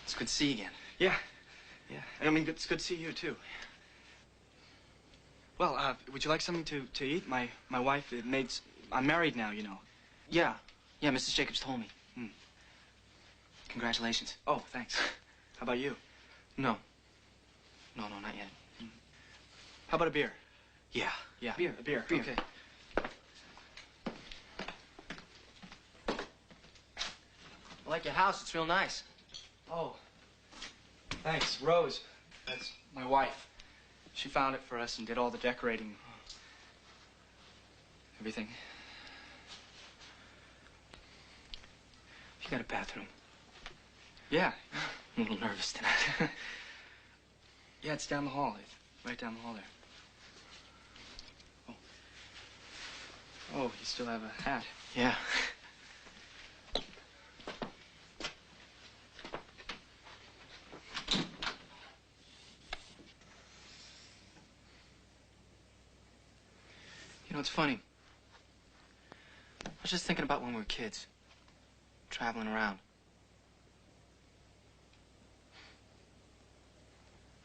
It's good to see you again. Yeah. Yeah. I mean, it's good to see you, too. Well, would you like something to eat? My wife made... I'm married now, you know. Yeah. Yeah, Mrs. Jacobs told me. Congratulations. Oh, thanks. How about you? No. No, not yet. How about a beer? Yeah. Yeah. Beer. A beer. Beer. Okay. I like your house. It's real nice. Oh. Thanks. Rose. That's my wife. She found it for us and did all the decorating. Everything. You got a bathroom? Yeah. I'm a little nervous tonight. Yeah, it's down the hall. It's right down the hall there. Oh, you still have a hat. Yeah. You know, it's funny. I was just thinking about when we were kids, traveling around.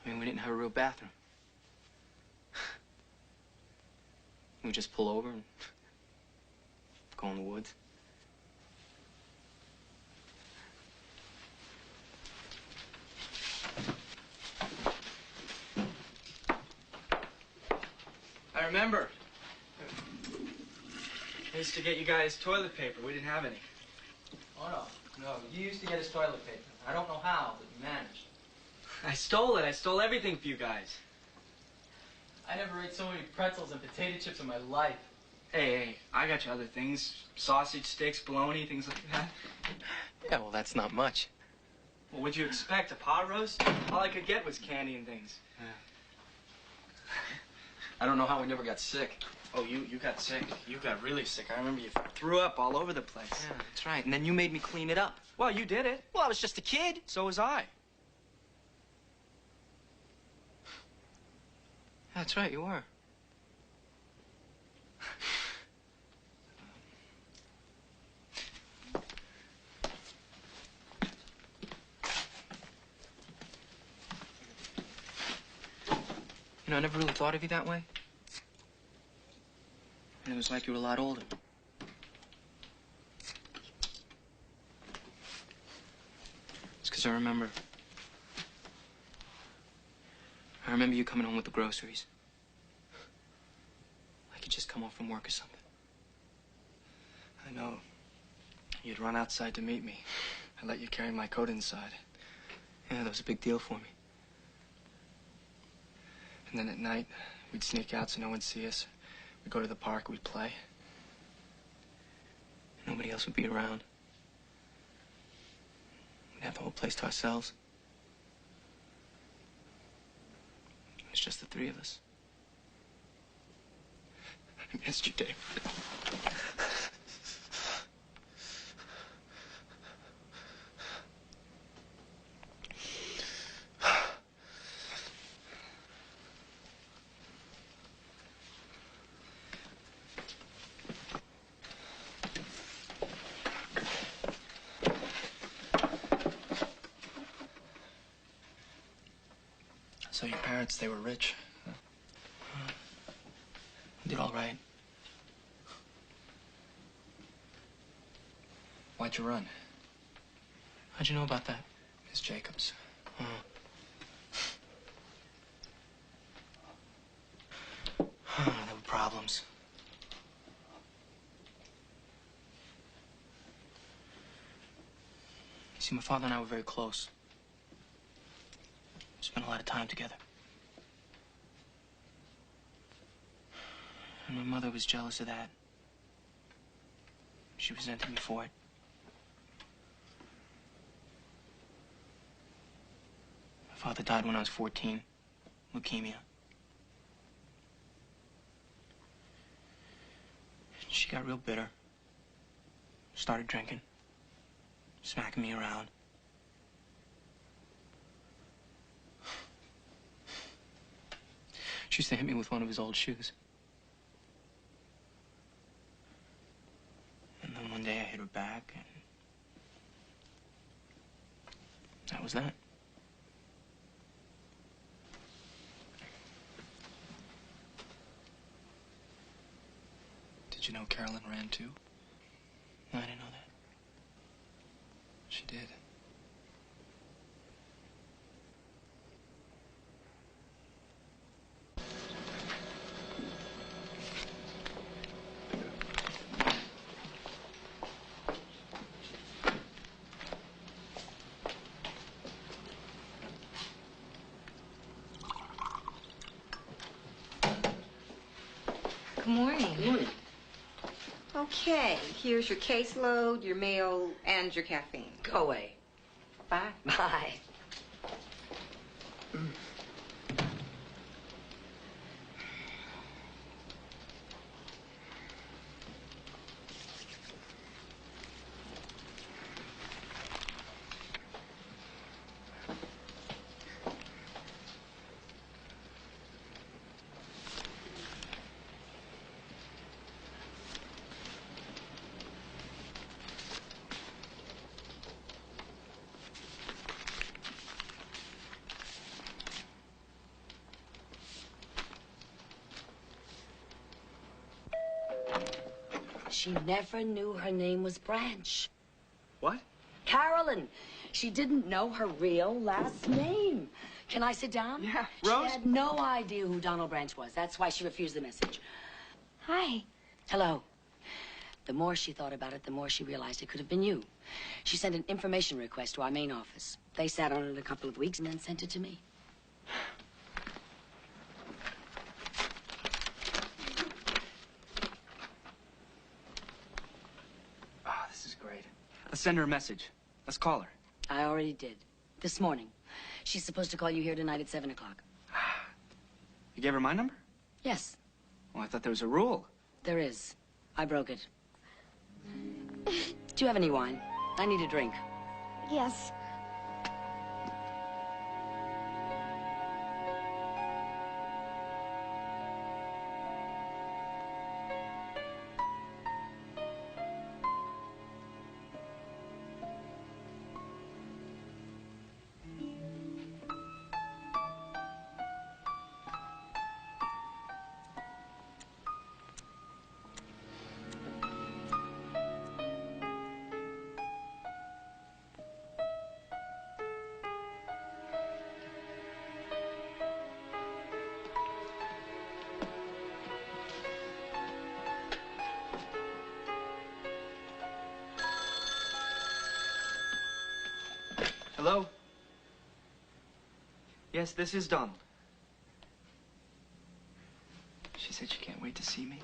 I mean, we didn't have a real bathroom. We just pull over and go in the woods. I remember. I used to get you guys toilet paper. We didn't have any. Oh, no. You used to get us toilet paper. I don't know how, but you managed. I stole it. I stole everything for you guys. I never ate so many pretzels and potato chips in my life. Hey, I got you other things. Sausage sticks, bologna, things like that. Yeah, well, that's not much. Well, what'd you expect? A pot roast? All I could get was candy and things. Yeah. I don't know how we never got sick. Oh, you got sick. You got really sick. I remember you threw up all over the place. Yeah, that's right. And then you made me clean it up. Well, you did it. Well, I was just a kid. So was I. That's right, you were. You know, I never really thought of you that way. And it was like you were a lot older. It's because I remember you coming home with the groceries. Like you just come home from work or something. I know. You'd run outside to meet me. I let you carry my coat inside. Yeah, that was a big deal for me. And then at night, we'd sneak out so no one'd see us. We'd go to the park, we'd play. Nobody else would be around. We'd have the whole place to ourselves. It was just the three of us. I missed you, Dave. So your parents, they were rich? Huh? Did all right. Why'd you run? How'd you know about that? Miss Jacobs. Oh. There were problems. You see, my father and I were very close. We spent a lot of time together. And my mother was jealous of that. She resented me for it. My father died when I was 14. Leukemia. She got real bitter. Started drinking. smacking me around. She used to hit me with one of his old shoes. And then one day I hit her back, and that was that. Did you know Carolyn ran too? No, I didn't know that. She did. Good morning. Good morning. Okay, here's your caseload, your mail, and your caffeine. Go away. Bye. Bye. She never knew her name was Branch. What? Carolyn. She didn't know her real last name. Can I sit down? Yeah. Rose? She had no idea who Donald Branch was. That's why she refused the message. Hi. Hello. The more she thought about it, the more she realized it could have been you. She sent an information request to our main office. They sat on it a couple of weeks and then sent it to me. This is great. Let's send her a message. Let's call her. I already did. This morning. She's supposed to call you here tonight at 7 o'clock. You gave her my number? Yes, Well, I thought there was a rule. there is. I broke it. Do you have any wine? I need a drink. Yes. Hello? Yes, this is Donald. She said she can't wait to see me.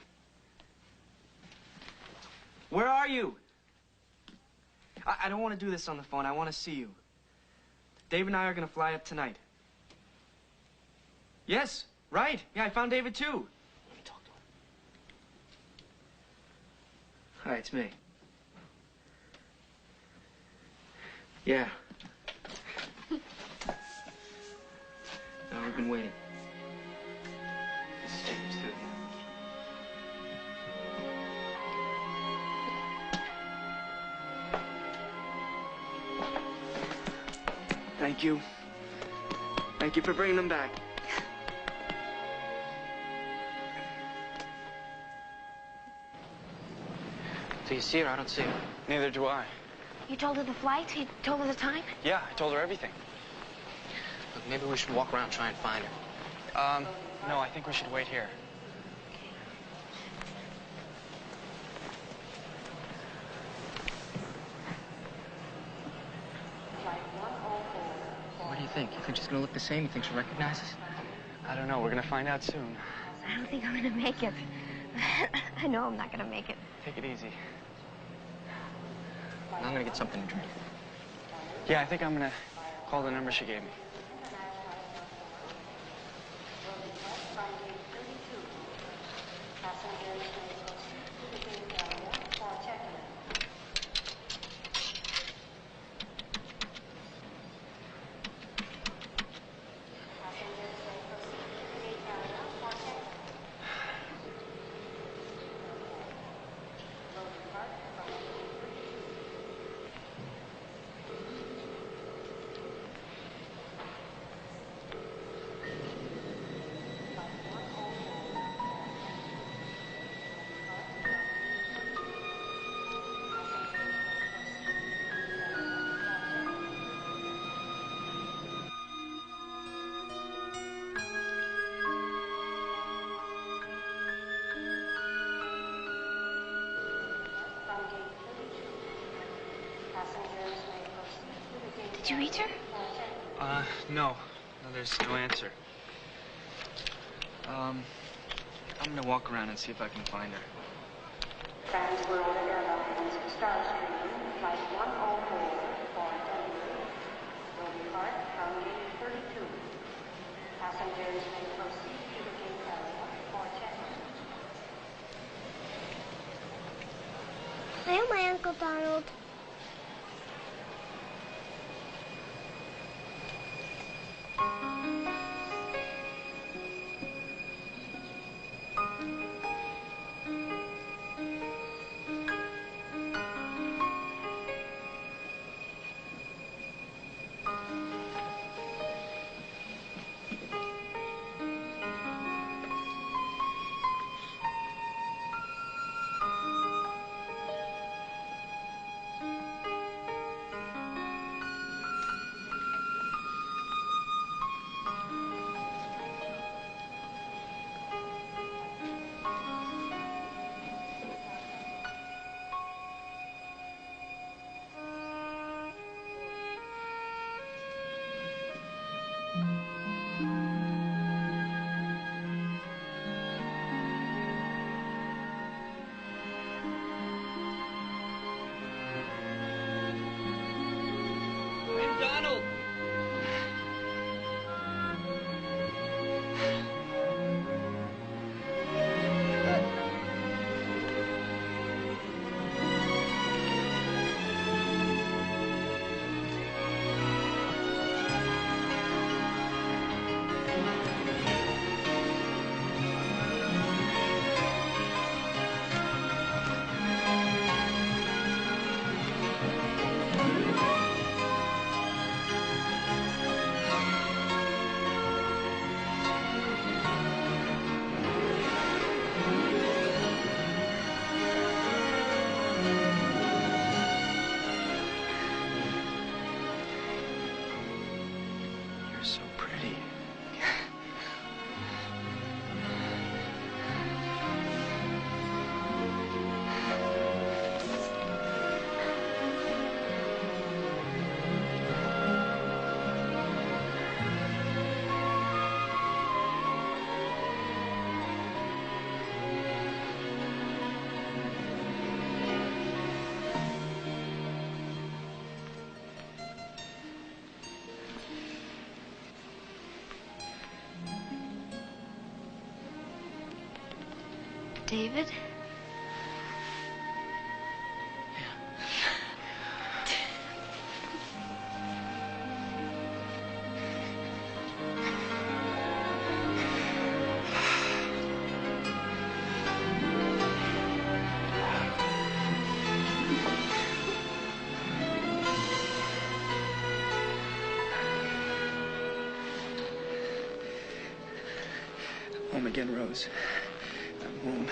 Where are you? I don't want to do this on the phone. I want to see you. Dave and I are going to fly up tonight. Yes, right. Yeah, I found David too. Let me talk to him. Hi, it's me. Yeah. No, we've been waiting. This is James, too. Thank you. Thank you for bringing them back. Do you see her? I don't see her. Neither do I. You told her the flight? You told her the time? Yeah, I told her everything. Look, maybe we should walk around and try and find her. No, I think we should wait here. What do you think? You think she's gonna look the same? You think she'll recognize us? I don't know. We're gonna find out soon. I don't think I'm gonna make it. I know I'm not gonna make it. Take it easy. I'm gonna get something to drink. Yeah, I think I'm gonna call the number she gave me. Did you reach her? No. No, there's no answer. I'm gonna walk around and see if I can find her. Transworld Airlines Starstream Flight 104 for Denver will depart from gate 32. Passengers may proceed to the gate area for check-in. I am my Uncle Donald. Donald! You're so pretty. David? Home again, Rose. I'm home.